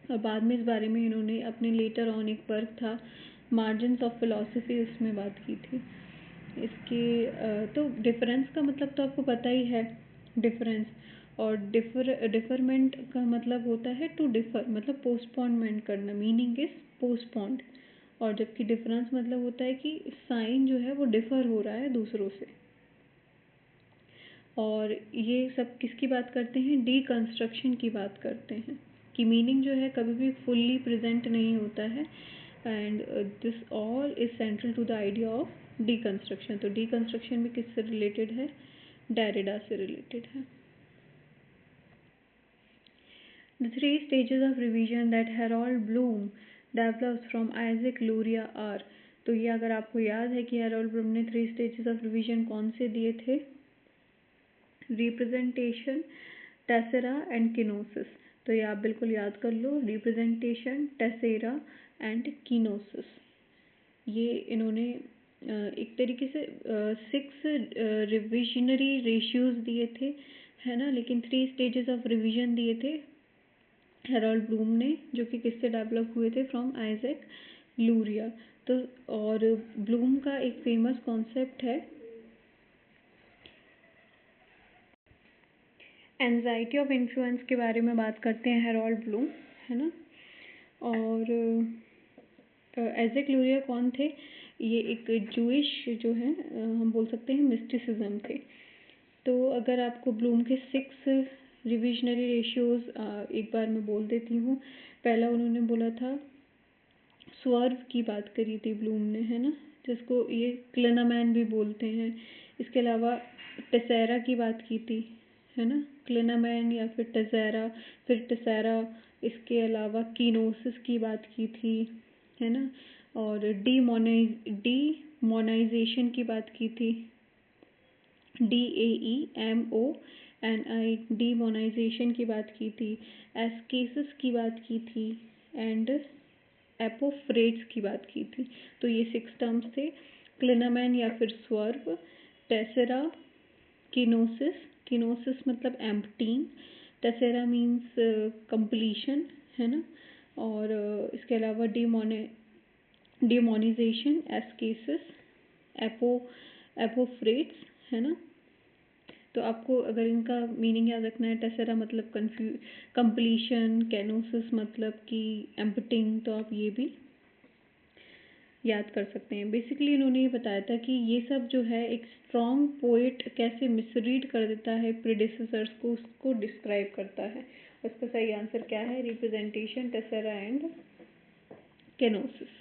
और बाद में इस बारे में इन्होंने अपने लेटर ऑन एक वर्क था मार्जिन्स ऑफ फिलॉसफी, उसमें बात की थी। इसके तो डिफरेंस का मतलब तो आपको पता ही है, डिफरेंस। और डिफरमेंट का मतलब होता है टू डिफर, मतलब पोस्टपोनमेंट करना, मीनिंग इज पोस्टपोन्ड। और जबकि डिफरेंस मतलब होता है कि साइन जो है वो डिफर हो रहा है दूसरों से। और ये सब किसकी बात करते हैं, डीकंस्ट्रक्शन की बात करते हैं, कि मीनिंग जो है कभी भी फुल्ली प्रेजेंट नहीं होता है। And this all is central to the idea of deconstruction. तो डीकंस्ट्रक्शन भी किससे रिलेटेड है, डेरिडा से रिलेटेड है। The three stages of revision that Harold Bloom develops from Isaac Luria are, तो ये अगर आपको याद है कि हैरोल्ड ब्लूम ने 3 स्टेजेस ऑफ रिवीजन कौन से दिए थे, रिप्रेजेंटेशन, टेसेरा एंड किनोसिस। तो ये आप बिल्कुल याद कर लो, रिप्रेजेंटेशन, टेसेरा एंड किनोसिस। ये इन्होंने एक तरीके से 6 रिविजनरी रेशियोज दिए थे, है ना, लेकिन 3 स्टेजेस ऑफ रिवीजन दिए थे हैरोल्ड ब्लूम ने, जो कि किससे डेवलप हुए थे, फ्रॉम आइजैक लूरिया। तो और ब्लूम का एक फेमस कॉन्सेप्ट है एंजाइटी ऑफ इन्फ्लुएंस, के बारे में बात करते हैं हैरोल्ड ब्लूम, है ना। और आइजैक लूरिया कौन थे, ये एक जूइश जो है हम बोल सकते हैं मिस्टिसिज्म थे। तो अगर आपको ब्लूम के 6 रिविजनरी रेशियोज एक बार मैं बोल देती हूँ। पहला उन्होंने बोला था, स्वर्व की बात करी थी ब्लूम ने, है ना, जिसको ये क्लिनामैन भी बोलते हैं। इसके अलावा टेसेरा की बात की थी, है ना, क्लिनामैन या फिर टेसेरा, फिर टेसेरा। इसके अलावा कीनोसिस की बात की थी, है ना, और डीमोनाइजेशन की बात की थी, DAEMONI, डीमोनाइजेशन की बात की थी, एस्केसिस की बात की थी, एंड एपोफ्रेट्स की बात की थी। तो ये 6 टर्म्स थे, क्लिनामैन या फिर स्वर्व, टेसेरा, किनोसिस, किनोसिस मतलब एम्प्टीइंग, टेसेरा मीन्स कंप्लीशन, है ना, और इसके अलावा डिमोनाइजेशन, एस्केसिस, एपो एपोफ्रेट्स, है ना। तो आपको अगर इनका मीनिंग याद रखना है, टेसेरा मतलब कंप्लीशन, कैनोसिस मतलब कि एम्प्टिंग, तो आप ये भी याद कर सकते हैं। बेसिकली इन्होंने ये बताया था कि ये सब जो है एक स्ट्रॉन्ग पोएट कैसे मिसरीड कर देता है प्रेडिसेसर्स को, उसको डिस्क्राइब करता है। उसका सही आंसर क्या है, representation, tessera and kenosis.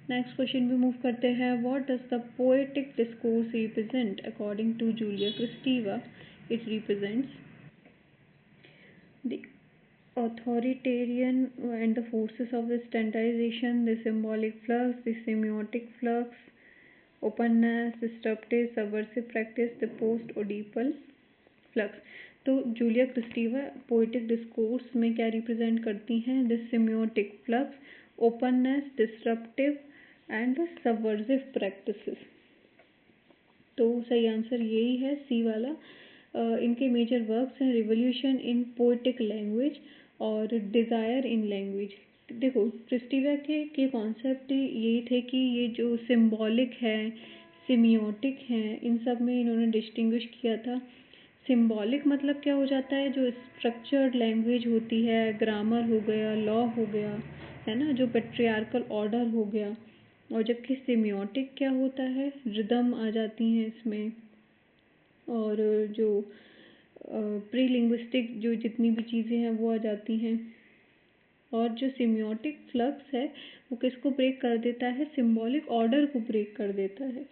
Next question भी मूव करते हैं। What does the poetic discourse represent according to Julia Kristeva? It represents the authoritarian and the forces of the standardization, the symbolic flux, the semiotic flux, openness, disruptive, subversive practice, the post-oedipal flux। तो Julia Kristeva poetic discourse में क्या represent करती हैं, the semiotic flux, openness, disruptive and subversive practices. तो सही answer यही है, C वाला। इनके मेजर वर्क्स हैं, रिवोल्यूशन इन पोएटिक लैंग्वेज और डिज़ायर इन लैंग्वेज। देखो क्रिस्टीवा के कॉन्सेप्ट यही थे कि ये जो सिम्बॉलिक है, सिमियोटिक हैं, इन सब में इन्होंने डिस्टिंग्विश किया था। सिम्बॉलिक मतलब क्या हो जाता है, जो स्ट्रक्चर्ड लैंग्वेज होती है, ग्रामर हो गया, लॉ हो गया, है ना, जो पेट्रियार्कल ऑर्डर हो गया। और जबकि सिमियोटिक क्या होता है, रिदम आ जाती हैं इसमें, और जो प्री लिंग्विस्टिक जो जितनी भी चीज़ें हैं वो आ जाती हैं। और जो सिम्योटिक फ्लक्स है वो किसको ब्रेक कर देता है, सिम्बॉलिक ऑर्डर को ब्रेक कर देता है।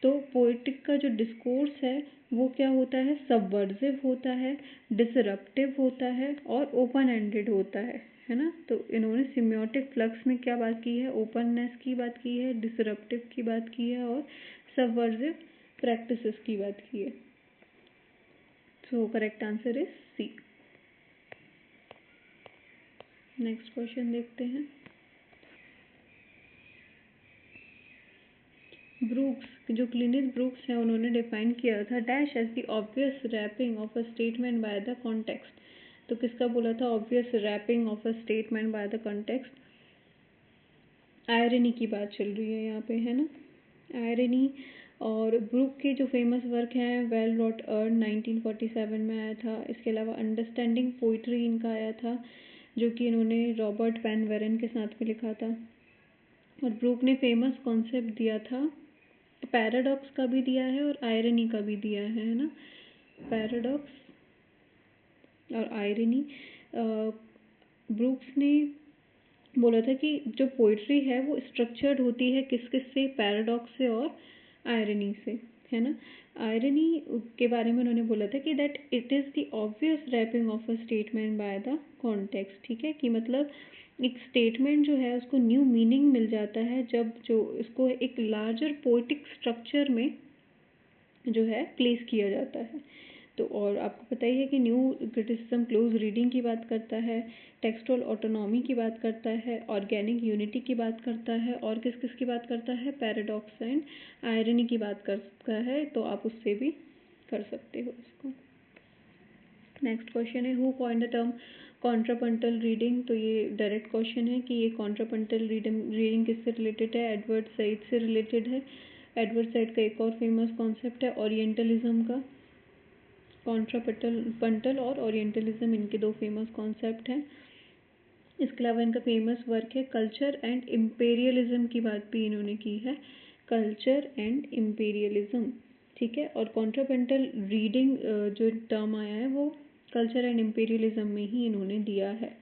तो पोएटिक का जो डिस्कोर्स है वो क्या होता है, सबवर्सिव होता है, डिसरप्टिव होता है और ओपन एंडेड होता है ना। तो इन्होंने सिम्योटिक फ्लक्स में क्या बात की है, ओपननेस की बात की है, डिसरप्टिव की बात की है और सबवर्सिव प्रैक्टिसेस की बात की है। So correct answer is C. Next question देखते हैं। ब्रूक्स, जो क्लिनिस ब्रूक्स हैं, उन्होंने डिफाइन किया था dash as the obvious warping of a statement by the context. तो किसका बोला था, obvious warping of a statement by the context. Irony की बात चल रही है यहाँ पे, है ना। आयरनी। और ब्रूक के जो फेमस वर्क हैं, वेल रॉट अर्न 1947 में आया था। इसके अलावा अंडरस्टैंडिंग पोइट्री इनका आया था, जो कि इन्होंने रॉबर्ट पेन वेरन के साथ में लिखा था। और ब्रूक ने फेमस कॉन्सेप्ट दिया था, पैराडॉक्स का भी दिया है और आयरनी का भी दिया है ना। पैराडॉक्स और आयरनी। ब्रूक्स ने बोला था कि जो पोइट्री है वो स्ट्रक्चर्ड होती है किस किस से, पैराडॉक्स से और आयरनी से, है ना। आयरनी के बारे में उन्होंने बोला था कि that it is the obvious warping of a statement by the context. ठीक है, कि मतलब एक स्टेटमेंट जो है उसको न्यू मीनिंग मिल जाता है जब जो इसको एक लार्जर पोइटिक स्ट्रक्चर में जो है प्लेस किया जाता है। तो और आपको पता ही है कि न्यू क्रिटिसिज्म क्लोज रीडिंग की बात करता है, टेक्सटुअल ऑटोनॉमी की बात करता है, ऑर्गेनिक यूनिटी की बात करता है, और किस किस की बात करता है, पैराडॉक्स एंड आयरनी की बात करता है। तो आप उससे भी कर सकते हो इसको। नेक्स्ट क्वेश्चन है, who coined the term contrapuntal reading. तो ये डायरेक्ट क्वेश्चन है कि ये कॉन्ट्रापंटल रीडिंग किससे रिलेटेड है, एडवर्ड सईद से रिलेटेड है। एडवर्ड सईद का एक और फेमस कॉन्सेप्ट है ओरिएंटलिज्म का। कॉन्ट्रापंटल और ओरिएंटलिज्म इनके दो फेमस कॉन्सेप्ट हैं। इसके अलावा इनका फेमस वर्क है कल्चर एंड इम्पेरियलिज्म की बात भी इन्होंने की है, कल्चर एंड इम्पेरियलिज्म। ठीक है, और कॉन्ट्रापंटल रीडिंग जो टर्म आया है वो कल्चर एंड इम्पेरियलिज्म में ही इन्होंने दिया है।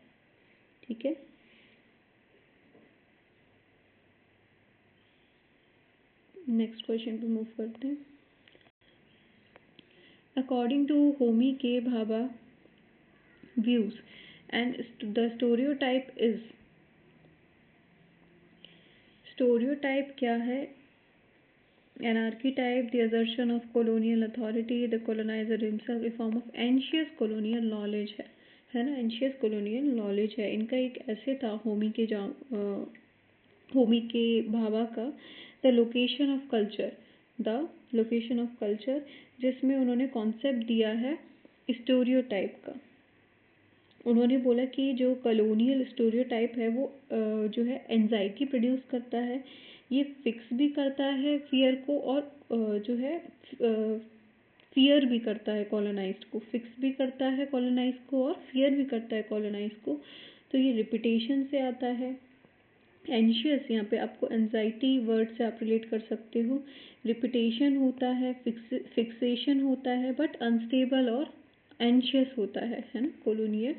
ठीक है, नेक्स्ट क्वेश्चन पे मूव करते हैं। According to Homi K Bhabha views and the stereotype is, stereotype क्या है, anarchy type, the assertion of colonial authority, the colonizer himself, a form of anxious colonial knowledge है ना, anxious colonial knowledge है। इनका एक ऐसे था होमी के भाभा का the location of culture, the location of culture, जिसमें उन्होंने कॉन्सेप्ट दिया है स्टोरियोटाइप का। उन्होंने बोला कि जो कॉलोनियल स्टोरियोटाइप है वो जो है एंजाइटी प्रोड्यूस करता है, ये फिक्स भी करता है फियर को, और जो है फियर भी करता है कॉलोनाइज्ड को, फिक्स भी करता है कॉलोनाइज्ड को और फियर भी करता है कॉलोनाइज्ड को। तो ये रिपीटेशन से आता है। एंशियस, यहाँ पे आपको एंजाइटी वर्ड से आप रिलेट कर सकते हो। रिपीटेशन होता है, फिक्सेशन होता है, बट अनस्टेबल और एंशियस होता है ना, कॉलोनियल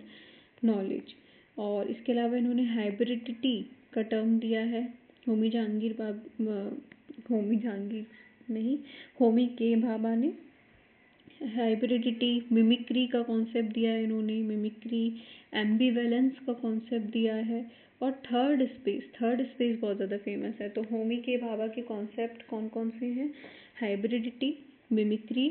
नॉलेज। और इसके अलावा इन्होंने हाइब्रिडिटी का टर्म दिया है। होमी जहांगीर नहीं, होमी के भाभा ने हाइब्रिडिटी, मिमिक्री का कॉन्सेप्ट दिया है इन्होंने, मिमिक्री, एम्बिवेलेंस का कॉन्सेप्ट दिया है, और थर्ड स्पेस बहुत ज़्यादा फेमस है। तो होमी के भाभा के कॉन्सेप्ट कौन कौन से हैं, hybridity, mimicry,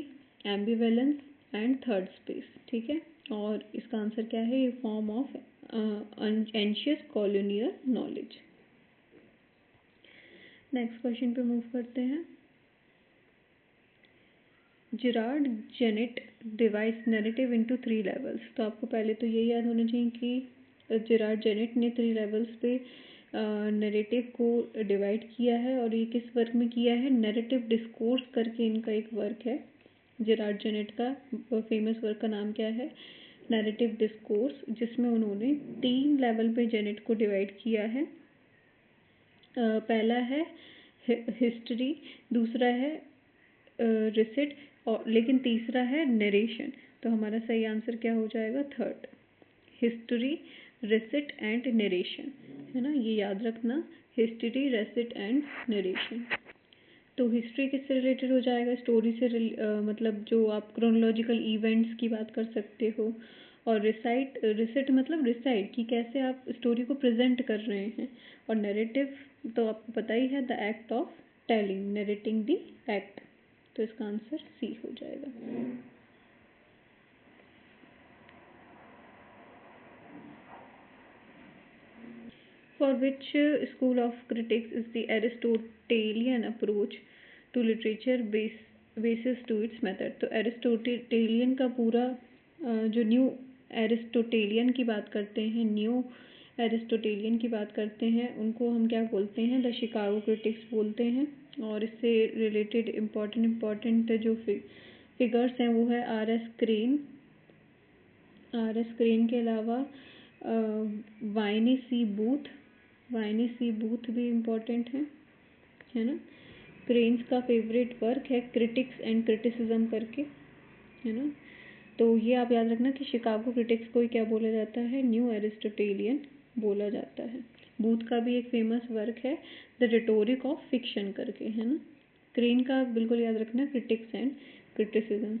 ambivalence and third space. ठीक है, और इसका आंसर क्या है, ये form of anxious colonial knowledge. Next question पे मूव करते हैं। Gerrard Janet divides narrative into 3 levels. तो आपको पहले तो ये याद होना चाहिए कि जिरार्ड जेनेट ने 3 लेवल्स पे नैरेटिव को डिवाइड किया है, और ये किस वर्क में किया है, नैरेटिव डिस्कोर्स करके इनका एक वर्क है। जिरार्ड जेनेट का फेमस वर्क का नाम क्या है, नैरेटिव डिस्कोर्स, जिसमें उन्होंने 3 लेवल पे जेनेट को डिवाइड किया है। पहला है हिस्ट्री, दूसरा है रिसिट, और लेकिन तीसरा है नरेशन। तो हमारा सही आंसर क्या हो जाएगा, third, history, receipt and narration, है ना, ये याद रखना, हिस्ट्री, रेसिट एंड नरेशन। तो हिस्ट्री किससे रिलेटेड हो जाएगा, स्टोरी से मतलब जो आप क्रोनोलॉजिकल इवेंट्स की बात कर सकते हो। और रिसिट मतलब रिसाइट, कि कैसे आप स्टोरी को प्रेजेंट कर रहे हैं। और नैरेटिव तो आपको पता ही है, the act of telling, narrating the act. तो इसका आंसर सी हो जाएगा। For which school of critics is the Aristotelian approach to literature basis to its method। तो एरिस्टोटेलियन का पूरा जो न्यू एरिस्टोटेलियन की बात करते हैं, न्यू एरिस्टोटेलियन की बात करते हैं उनको हम क्या बोलते हैं, द शिकागो क्रिटिक्स बोलते हैं। और इससे रिलेटेड इम्पॉर्टेंट जो फिगर्स हैं वो है R S crane. R S crane के अलावा वाइनी सी बूथ, वाइनी सी बूथ भी इम्पॉर्टेंट है ना। क्रेन्स का फेवरेट वर्क है क्रिटिक्स एंड क्रिटिसिज्म करके, है ना। तो ये आप याद रखना कि शिकागो क्रिटिक्स को ही क्या बोला जाता है, न्यू एरिस्टोटेलियन बोला जाता है। बूथ का भी एक फेमस वर्क है द रिटोरिक ऑफ फिक्शन करके, है ना। क्रेन का बिल्कुल याद रखना क्रिटिक्स एंड क्रिटिसिज्म।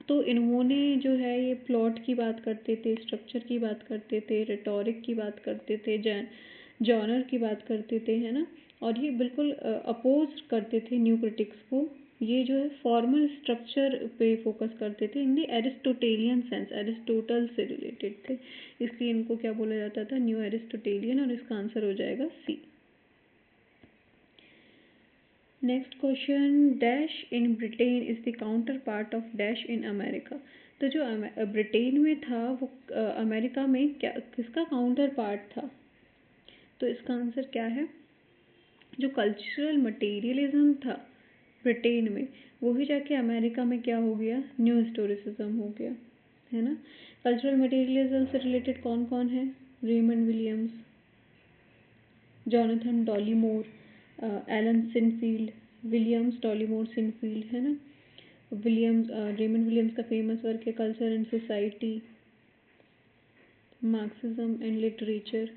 तो इन्होंने जो है ये प्लॉट की बात करते थे, स्ट्रक्चर की बात करते थे, रिटोरिक की बात करते थे, जॉनर की बात करते थे, है ना। और ये बिल्कुल अपोज करते थे न्यू क्रिटिक्स को। ये जो है फॉर्मल स्ट्रक्चर पे फोकस करते थे इन दी एरिस्टोटेलियन सेंस, एरिस्टोटल से रिलेटेड थे, इसलिए इनको क्या बोला जाता था, न्यू एरिस्टोटेलियन। और इसका आंसर हो जाएगा C. Next question, dash in Britain is the counterpart of dash in America. तो जो ब्रिटेन में था वो अमेरिका में क्या किसका काउंटर पार्ट था, तो इसका आंसर क्या है, जो कल्चरल मटेरियलिज्म था ब्रिटेन में वही जाके अमेरिका में क्या हो गया, न्यू हिस्टोरिसिज्म हो गया, है ना। कल्चरल मटेरियलिज्म से रिलेटेड कौन कौन है, Raymond Williams, Jonathan Dollimore, Alan Sinfield, Williams Dollimore Sinfield, है ना। रेमंड विलियम्स का फेमस वर्क है culture and society, Marxism and literature.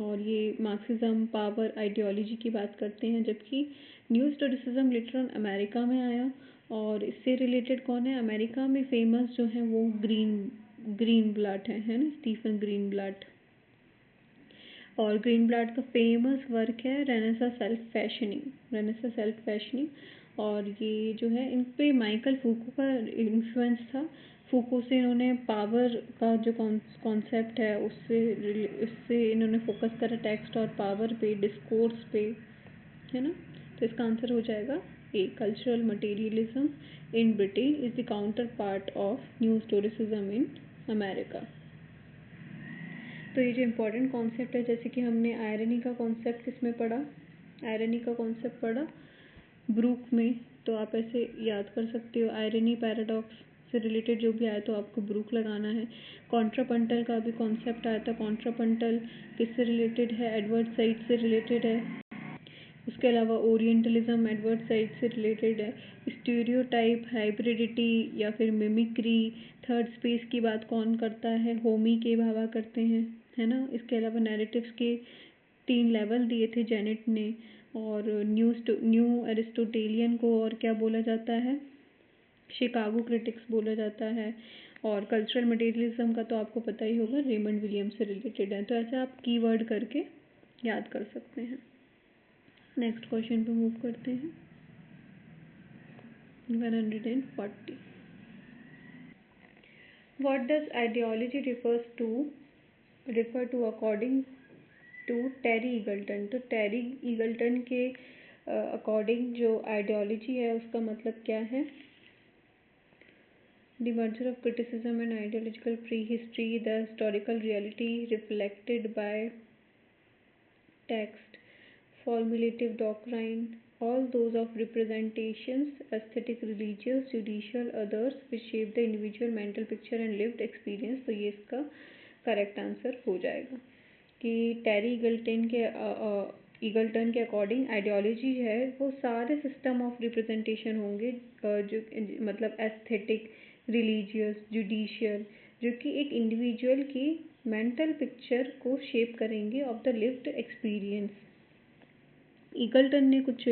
और ये मार्क्सिज्म पावर आइडियोलॉजी की बात करते हैं, जबकि new historicism later on America में आया। और इससे रिलेटेड कौन है, अमेरिका में फेमस जो है वो ग्रीन ब्लाट है ना, स्टीफन ग्रीन ब्लाट। और ग्रीन ब्लाट का फेमस वर्क है रेनेसा सेल्फ फैशनिंग। और ये जो है इन पे माइकल फूको का इन्फ्लुएंस था। फूको से इन्होंने पावर का जो कॉन्सेप्ट है उससे इन्होंने फोकस करा टेक्स्ट और पावर पे, डिस्कोर्स पे, है ना। तो इसका आंसर हो जाएगा A, cultural materialism in Britain is the counterpart of new historicism in America. तो ये जो इम्पोर्टेंट कॉन्सेप्ट है, जैसे कि हमने आयरनी का कॉन्सेप्ट किस में पढ़ा, आयरनी का कॉन्सेप्ट पढ़ा ब्रूक में। तो आप ऐसे याद कर सकते हो, आयरनी पैराडॉक्स से रिलेटेड जो भी आया तो आपको ब्रूक लगाना है। कॉन्ट्रापंटल का भी कॉन्सेप्ट आया था, कॉन्ट्रापंटल किससे रिलेटेड है, एडवर्ड साइड से रिलेटेड है। उसके अलावा ओरिएंटलिज्म एडवर्ड साइड से रिलेटेड है। स्टीरियोटाइप, हाइब्रिडिटी या फिर मिमिक्री, थर्ड स्पेस की बात कौन करता है, होमी के भाभा करते हैं, है ना। इसके अलावा नैरेटिव्स के 3 लेवल दिए थे जेनेट ने। और न्यू एरिस्टोटेलियन को और क्या बोला जाता है, शिकागो क्रिटिक्स बोला जाता है। और कल्चरल मटेरियलिज्म का तो आपको पता ही होगा, रेमंड विलियम्स से रिलेटेड है। तो ऐसे आप कीवर्ड करके याद कर सकते हैं। नेक्स्ट क्वेश्चन पे मूव करते हैं, 140। What does ideology refer to according to Terry Eagleton. तो टेरी ईगल्टन के अकॉर्डिंग जो आइडियोलॉजी है उसका मतलब क्या है, the merger of criticism and ideological prehistory, the historical reality reflected by text, formulative doctrine, all those of representations, aesthetic, religious, judicial, others which shape the individual mental picture and lived experience। तो ये इसका correct answer हो जाएगा कि टेरी Eagleton के according ideology है वो सारे सिस्टम ऑफ रिप्रेजेंटेशन होंगे, जो मतलब एस्थेटिक, रिलीजियस, जुडिशियल, जो कि एक इंडिविजुअल की मेंटल पिक्चर को शेप करेंगे of the lived experience. Eagleton ने कुछ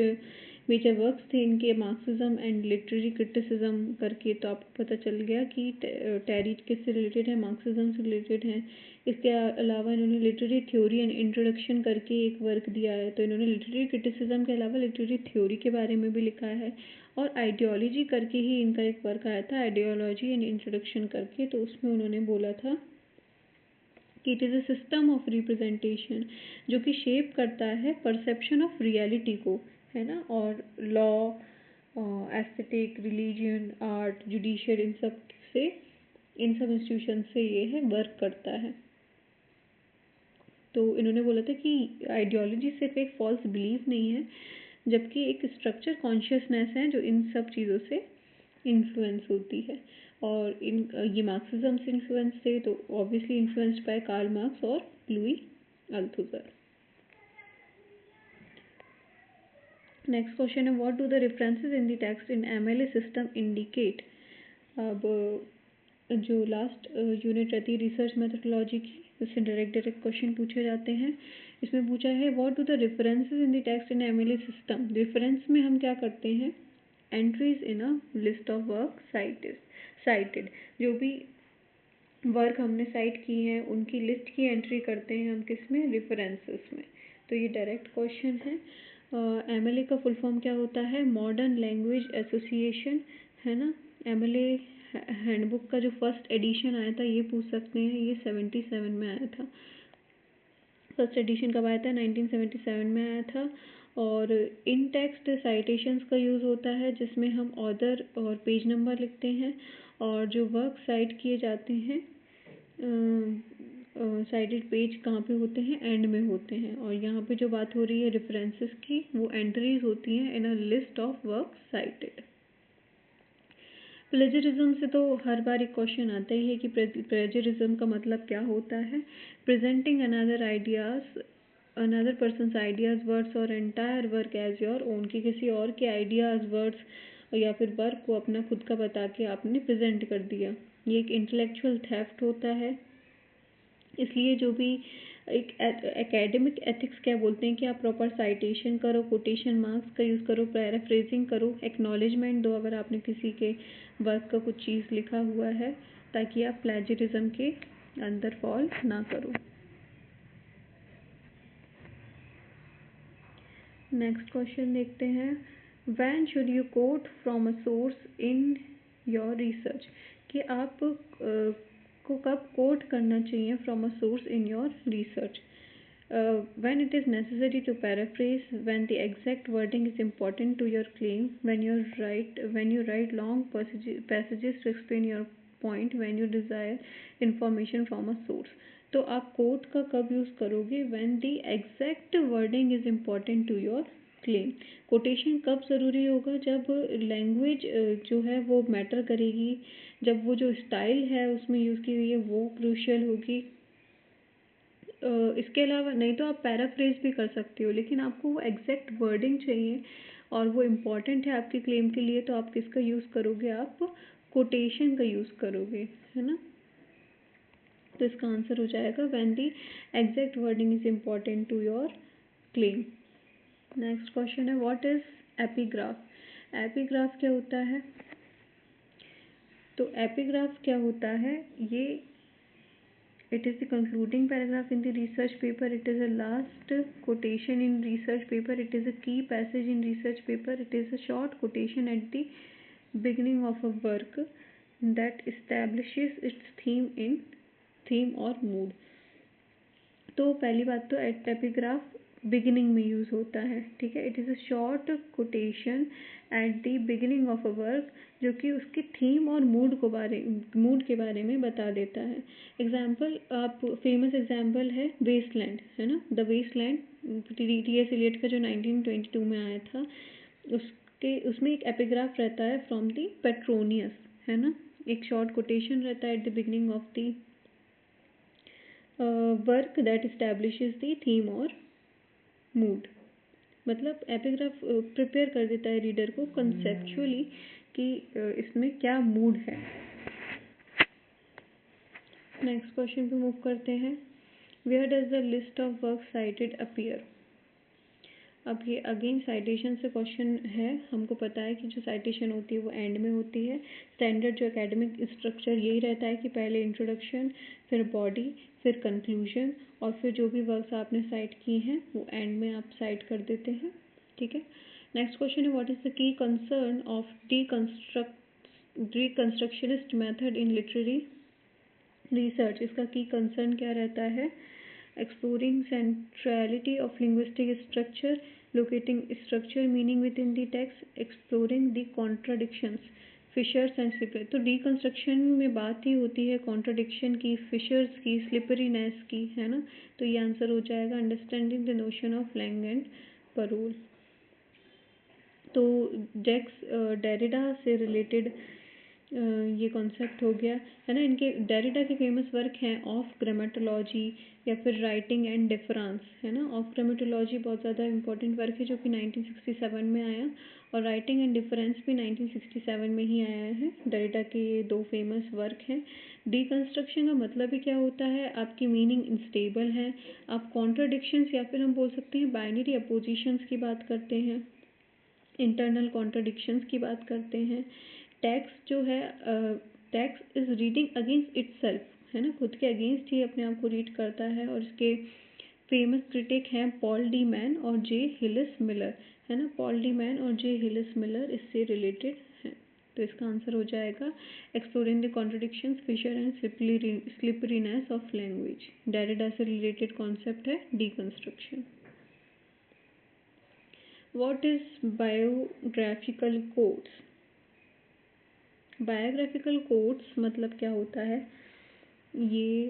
मेजर वर्क्स थे इनके, मार्क्सिज्म एंड लिटरेरी क्रिटिसिज्म करके। तो आपको पता चल गया कि टेरी किससे रिलेटेड है, मार्क्सिज्म से रिलेटेड है। इसके अलावा इन्होंने लिटरेरी थ्योरी एंड इंट्रोडक्शन करके एक वर्क दिया है। तो इन्होंने लिटरेरी क्रिटिसिज्म के अलावा लिटरेरी थ्योरी के बारे में भी लिखा है। और आइडियोलॉजी करके ही इनका एक वर्क आया था, आइडियोलॉजी एंड इंट्रोडक्शन करके। तो उसमें उन्होंने बोला था कि it is a system of representation जो कि शेप करता है परसेप्शन ऑफ रियलिटी को, है ना। और law, aesthetic, religion, art, judicial, इन सब इंस्टीट्यूशन से ये है वर्क करता है। तो इन्होंने बोला था कि आइडियोलॉजी सिर्फ एक फॉल्स बिलीफ नहीं है, जबकि एक स्ट्रक्चर कॉन्शियसनेस है जो इन सब चीज़ों से इन्फ्लुएंस होती है। और ये मार्क्सिज्म से इन्फ्लुएंस थे, तो obviously influenced by Karl Marx और लुई अल्थुसर। नेक्स्ट क्वेश्चन है, what do the references in the text in MLA system indicate. अब जो लास्ट यूनिट रहती है रिसर्च मेथोडोलॉजी की, उससे डायरेक्ट क्वेश्चन पूछे जाते हैं। इसमें पूछा है, what do the references in the text in MLA system. Reference में हम क्या करते हैं, entries in a list of work cited, जो भी वर्क हमने साइट की हैं उनकी लिस्ट की एंट्री करते हैं हम किस में, रेफरेंसेस में। तो ये डायरेक्ट क्वेश्चन है। एमएलए का फुल फॉर्म क्या होता है, मॉडर्न लैंग्वेज एसोसिएशन, है ना। एमएलए हैंडबुक का जो फर्स्ट एडिशन आया था ये पूछ सकते हैं, ये 77 में आया था। फर्स्ट एडिशन कब आया था, 1977 में आया था। और इन टेक्स्ट साइटेशंस का यूज़ होता है जिसमें हम ऑथर और पेज नंबर लिखते हैं, और जो वर्क साइट किए जाते हैं साइटेड पेज कहाँ पे होते हैं, एंड में होते हैं। और यहाँ पे जो बात हो रही है रेफरेंसेस की, वो एंट्रीज होती हैं in a list of work cited. Plagiarism से तो हर बार एक क्वेश्चन आता ही है कि प्लेजरिज्म का मतलब क्या होता है। Presenting another person's ideas, words और entire work as your own, कि किसी और के आइडियाज, वर्ड्स या फिर वर्क को अपना खुद का बता के आपने प्रेजेंट कर दिया। ये एक इंटेलेक्चुअल थेफ्ट होता है। इसलिए जो भी एक एकेडमिक एथिक्स क्या बोलते हैं कि आप प्रॉपर साइटेशन करो, कोटेशन मार्क्स का यूज़ करो, पैराफ्रेजिंग करो, एक्नॉलेजमेंट दो अगर आपने किसी के वर्क का कुछ चीज़ लिखा हुआ है, ताकि आप प्लेजरिज्म के अंदर फॉल ना करो। नेक्स्ट क्वेश्चन देखते हैं, when should you quote from a source in your research, कि आप को कब कोट करना चाहिए from a source in your research. When it is necessary to paraphrase, when the exact wording is important to your claim, when you write long passages to explain your point, when you desire information from a source। तो आप coat का कब use करोगे, when the exact wording is important to your claim। Quotation कब ज़रूरी होगा, जब language जो है वो मैटर करेगी, जब वो जो स्टाइल है उसमें यूज़ की गई है वो क्रूशियल होगी। इसके अलावा नहीं तो आप पैराफ्रेज भी कर सकते हो, लेकिन आपको वो एग्जैक्ट वर्डिंग चाहिए और वो इम्पॉर्टेंट है आपके क्लेम के लिए, तो आप किसका यूज़ करोगे, आप कोटेशन का यूज़ करोगे, है ना। तो इसका आंसर हो जाएगा when the exact wording is important to your claim. Next question है, व्हाट इज एपिग्राफ। एपिग्राफ क्या होता है, तो एपिग्राफ क्या होता है, ये it is the concluding paragraph in the research paper, it is a last quotation in research paper, it is a key passage in research paper, it is a short quotation at the beginning of a work that establishes its theme or mood। तो पहली बात तो epigraph beginning में use होता है, ठीक है। It is a short quotation eight the beginning of a work, जो कि उसकी थीम और मूड के बारे में बता देता है। एग्जाम्पल, आप फेमस एग्जाम्पल है वेस्टलैंड, है ना। The Westland T.S.. एलियट का जो 1922 में आया था, उसमें एक एपिग्राफ रहता है फ्रॉम द पेट्रोनियस, है ना। एक शॉर्ट कोटेशन रहता है at the beginning of the work that establishes the theme और मूड। मतलब एपिग्राफ प्रिपेयर कर देता है रीडर को कंसेप्चुअली कि इसमें क्या मूड है। नेक्स्ट क्वेश्चन पे मूव करते हैं, where does the list of work cited appear. अब ये अगेन साइटेशन से क्वेश्चन है। हमको पता है कि जो साइटेशन होती है वो एंड में होती है। स्टैंडर्ड जो एकेडमिक स्ट्रक्चर यही रहता है कि पहले इंट्रोडक्शन, फिर बॉडी, फिर कंक्लूजन, और फिर जो भी वर्क्स आपने साइट की हैं वो एंड में आप साइट कर देते हैं, ठीक है। नेक्स्ट क्वेश्चन है, what is the key concern of deconstructionist method in literary research. इसका की कंसर्न क्या रहता है, exploring centrality of linguistic structure, locating structure meaning within the text, exploring the contradictions fissures and slipper, तो deconstruction में बात ही होती है contradiction की, फिशर्स की, स्लिपरीनेस की, है ना। तो ये आंसर हो जाएगा understanding the notion of langue and parole. तो जैक्स डेरिडा से रिलेटेड ये कॉन्सेप्ट हो गया, है ना। इनके डेरिडा के फेमस वर्क हैं ऑफ ग्रामेटोलॉजी या फिर राइटिंग एंड डिफरेंस, है ना। ऑफ ग्रामेटोलॉजी बहुत ज़्यादा इंपॉर्टेंट वर्क है जो कि 1967 में आया, और राइटिंग एंड डिफरेंस भी 1967 में ही आया है। डेरिडा के ये दो फेमस वर्क हैं। डीकंस्ट्रक्शन का मतलब ही क्या होता है, आपकी मीनिंग इंस्टेबल है, आप कॉन्ट्राडिक्शंस या फिर हम बोल सकते हैं बाइनरी अपोजिशंस की बात करते हैं, इंटरनल कॉन्ट्रडिक्शंस की बात करते हैं। टेक्स्ट जो है, text is reading against itself, है ना, खुद के अगेंस्ट ही अपने आप को रीड करता है। और इसके फेमस क्रिटिक हैं पॉल डी मैन और जे हिलिस मिलर, है ना। पॉल डी मैन और जे हिलिस मिलर इससे रिलेटेड हैं। तो इसका आंसर हो जाएगा exploring the contradictions, fissure and slipperiness of language. Derrida से रिलेटेड कॉन्सेप्ट है deconstruction. What is biographical quotes? Biographical quotes मतलब क्या होता है ये,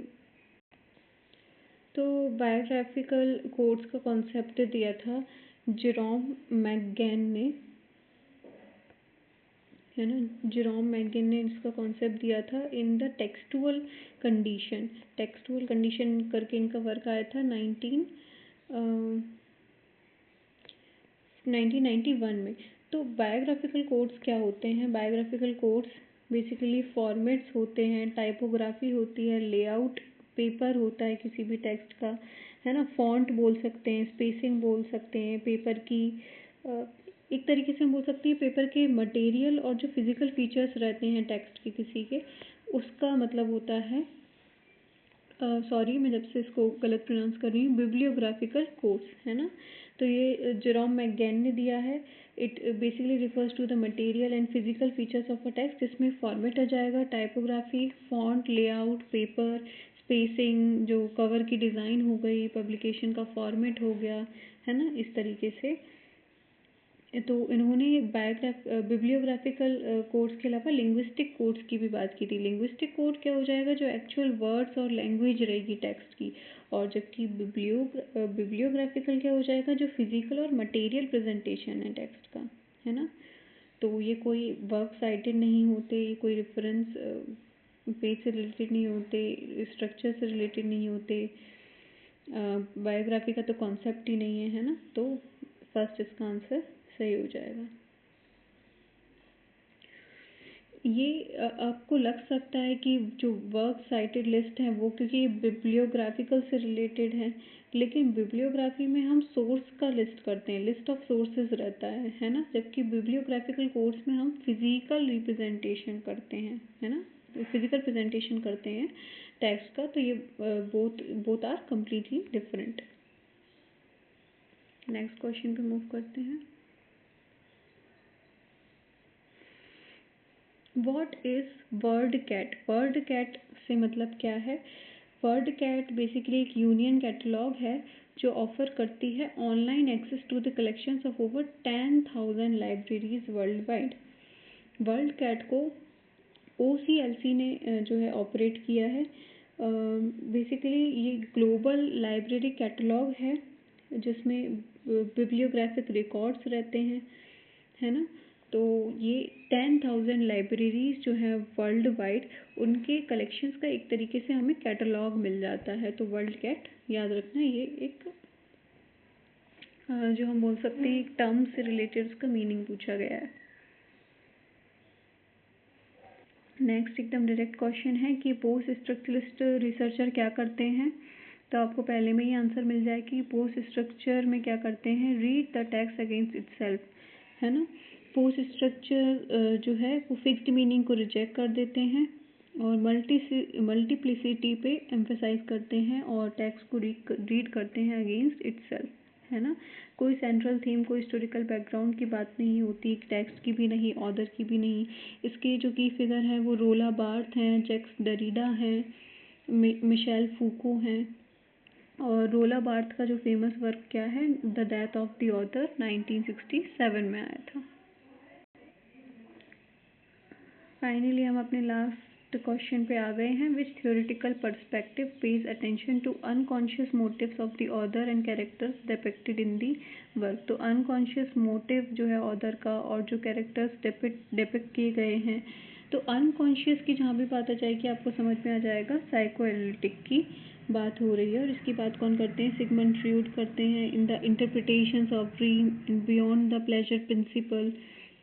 तो बायोग्राफिकल कोट्स का कॉन्सेप्ट दिया था जेरोम मैकगेन ने, है ना। जेरोम मैकगेन ने इसका कॉन्सेप्ट दिया था in the textual condition. Textual condition करके इनका वर्क आया था 1991 में। तो बायोग्राफिकल कोड्स क्या होते हैं, बायोग्राफिकल कोड्स बेसिकली फॉर्मेट्स होते हैं, टाइपोग्राफी होती है, लेआउट पेपर होता है किसी भी टेक्स्ट का, है ना। फॉन्ट बोल सकते हैं, स्पेसिंग बोल सकते हैं, पेपर की एक तरीके से हम बोल सकते हैं पेपर के मटेरियल और जो फिजिकल फीचर्स रहते हैं टेक्स्ट के किसी के, उसका मतलब होता है, सॉरी मैं जब से इसको गलत प्रोनाउंस कर रही हूँ, बिब्लियोग्राफिकल कोड्स, है ना। तो ये जेरोम मैकगेन ने दिया है। It basically refers to the material and physical features of a text, जिसमें फॉर्मेट आ जाएगा, typography, font, layout, paper, spacing, जो कवर की डिज़ाइन हो गई, पब्लिकेशन का फॉर्मेट हो गया, है ना, इस तरीके से। तो इन्होंने बिब्लियोग्राफिकल कोड्स के अलावा लिंग्विस्टिक कोड्स की भी बात की थी। लिंग्विस्टिक कोड क्या हो जाएगा, जो एक्चुअल वर्ड्स और लैंग्वेज रहेगी टेक्स्ट की, और जबकि बिब्लियोग्राफिकल क्या हो जाएगा, जो फिजिकल और मटेरियल प्रेजेंटेशन है टेक्स्ट का, है ना। तो ये कोई वर्क साइटेड नहीं होते, ये कोई रेफरेंस पेज से रिलेटेड नहीं होते, स्ट्रक्चर से रिलेटेड नहीं होते, बायोग्राफी का तो कॉन्सेप्ट ही नहीं है ना। तो फर्स्ट इसका आंसर सही हो जाएगा। ये आपको लग सकता है कि जो वर्क साइटेड लिस्ट है वो, क्योंकि बिब्लियोग्राफिकल से रिलेटेड है, लेकिन बिब्लियोग्राफी में हम सोर्स का लिस्ट करते हैं, लिस्ट ऑफ सोर्सेज रहता है ना। जबकि बिब्लियोग्राफिकल कोर्स में हम फिजिकल रिप्रेजेंटेशन करते हैं, है ना, फिजिकल प्रेजेंटेशन करते हैं टेक्स्ट का। तो ये both are completely different. Next question पे मूव करते हैं। What is WorldCat? WorldCat से मतलब क्या है? वर्ड कैट बेसिकली एक यूनियन कैटलॉग है जो ऑफर करती है online access to the collections of over 10,000 libraries worldwide. WorldCat को OCLC ने जो है ऑपरेट किया है। बेसिकली ये ग्लोबल लाइब्रेरी कैटलॉग है जिसमें बिब्लियोग्राफिक रिकॉर्ड्स रहते हैं, है ना। तो ये 10,000 लाइब्रेरीज जो हैं वर्ल्ड वाइड, उनके कलेक्शंस का एक तरीके से हमें कैटलॉग मिल जाता है। तो वर्ल्ड कैट याद रखना, ये एक जो हम बोल सकते हैं एक टर्म से रिलेटेड उसका मीनिंग पूछा गया है। नेक्स्ट एकदम डायरेक्ट क्वेश्चन है कि पोस्ट स्ट्रक्चरलिस्ट रिसर्चर क्या करते हैं। तो आपको पहले में ही आंसर मिल जाए कि पोस्ट स्ट्रक्चर में क्या करते हैं, read the text against itself, है ना। पोस्ट स्ट्रक्चर जो है वो फिक्स्ड मीनिंग को रिजेक्ट कर देते हैं और मल्टीप्लिसिटी पे एम्फेसाइज करते हैं और टेक्स्ट को रीड करते हैं अगेंस्ट इटसेल्फ, है ना। कोई सेंट्रल थीम, कोई हिस्टोरिकल बैकग्राउंड की बात नहीं होती, टेक्स्ट की भी नहीं, ऑथर की भी नहीं। इसके जो की फिगर हैं वो रोला बार्थ हैं, जैक्स डेरिडा हैं, मिशेल फूको हैं। और रोला बार्थ का जो फेमस वर्क क्या है, the death of the author, 1967 में आया था। फाइनली हम अपने लास्ट क्वेश्चन पे आ गए हैं. Which theoretical perspective pays attention to unconscious motives of the author and characters depicted in the work. तो अनकॉन्शियस मोटिव जो है ऑथर का और जो कैरेक्टर्स डिपिक्ट किए गए हैं, तो अनकॉन्शियस की जहाँ भी बात आ जाएगी आपको समझ में आ जाएगा साइको एनालिटिक की बात हो रही है. और इसकी बात कौन करते हैं? सिगमंड फ्रॉइड करते हैं in the interpretations of dream beyond the pleasure principal,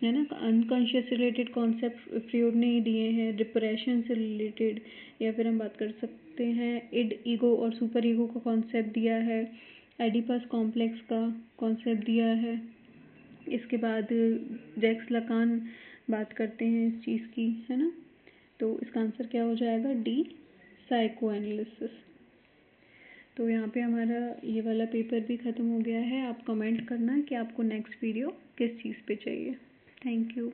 है ना. अनकॉन्शियस से रिलेटेड कॉन्सेप्ट फ्रॉइड ने ही दिए हैं. डिप्रेशन से रिलेटेड, या फिर हम बात कर सकते हैं इड, ईगो और सुपर ईगो का कॉन्सेप्ट दिया है. एडिपस कॉम्प्लेक्स का कॉन्सेप्ट दिया है. इसके बाद जैक्स लकान बात करते हैं इस चीज़ की, है ना. तो इसका आंसर क्या हो जाएगा? D, psycho analysis. तो यहाँ पे हमारा ये वाला पेपर भी ख़त्म हो गया है. आप कमेंट करना कि आपको नेक्स्ट वीडियो किस चीज़ पे चाहिए. Thank you.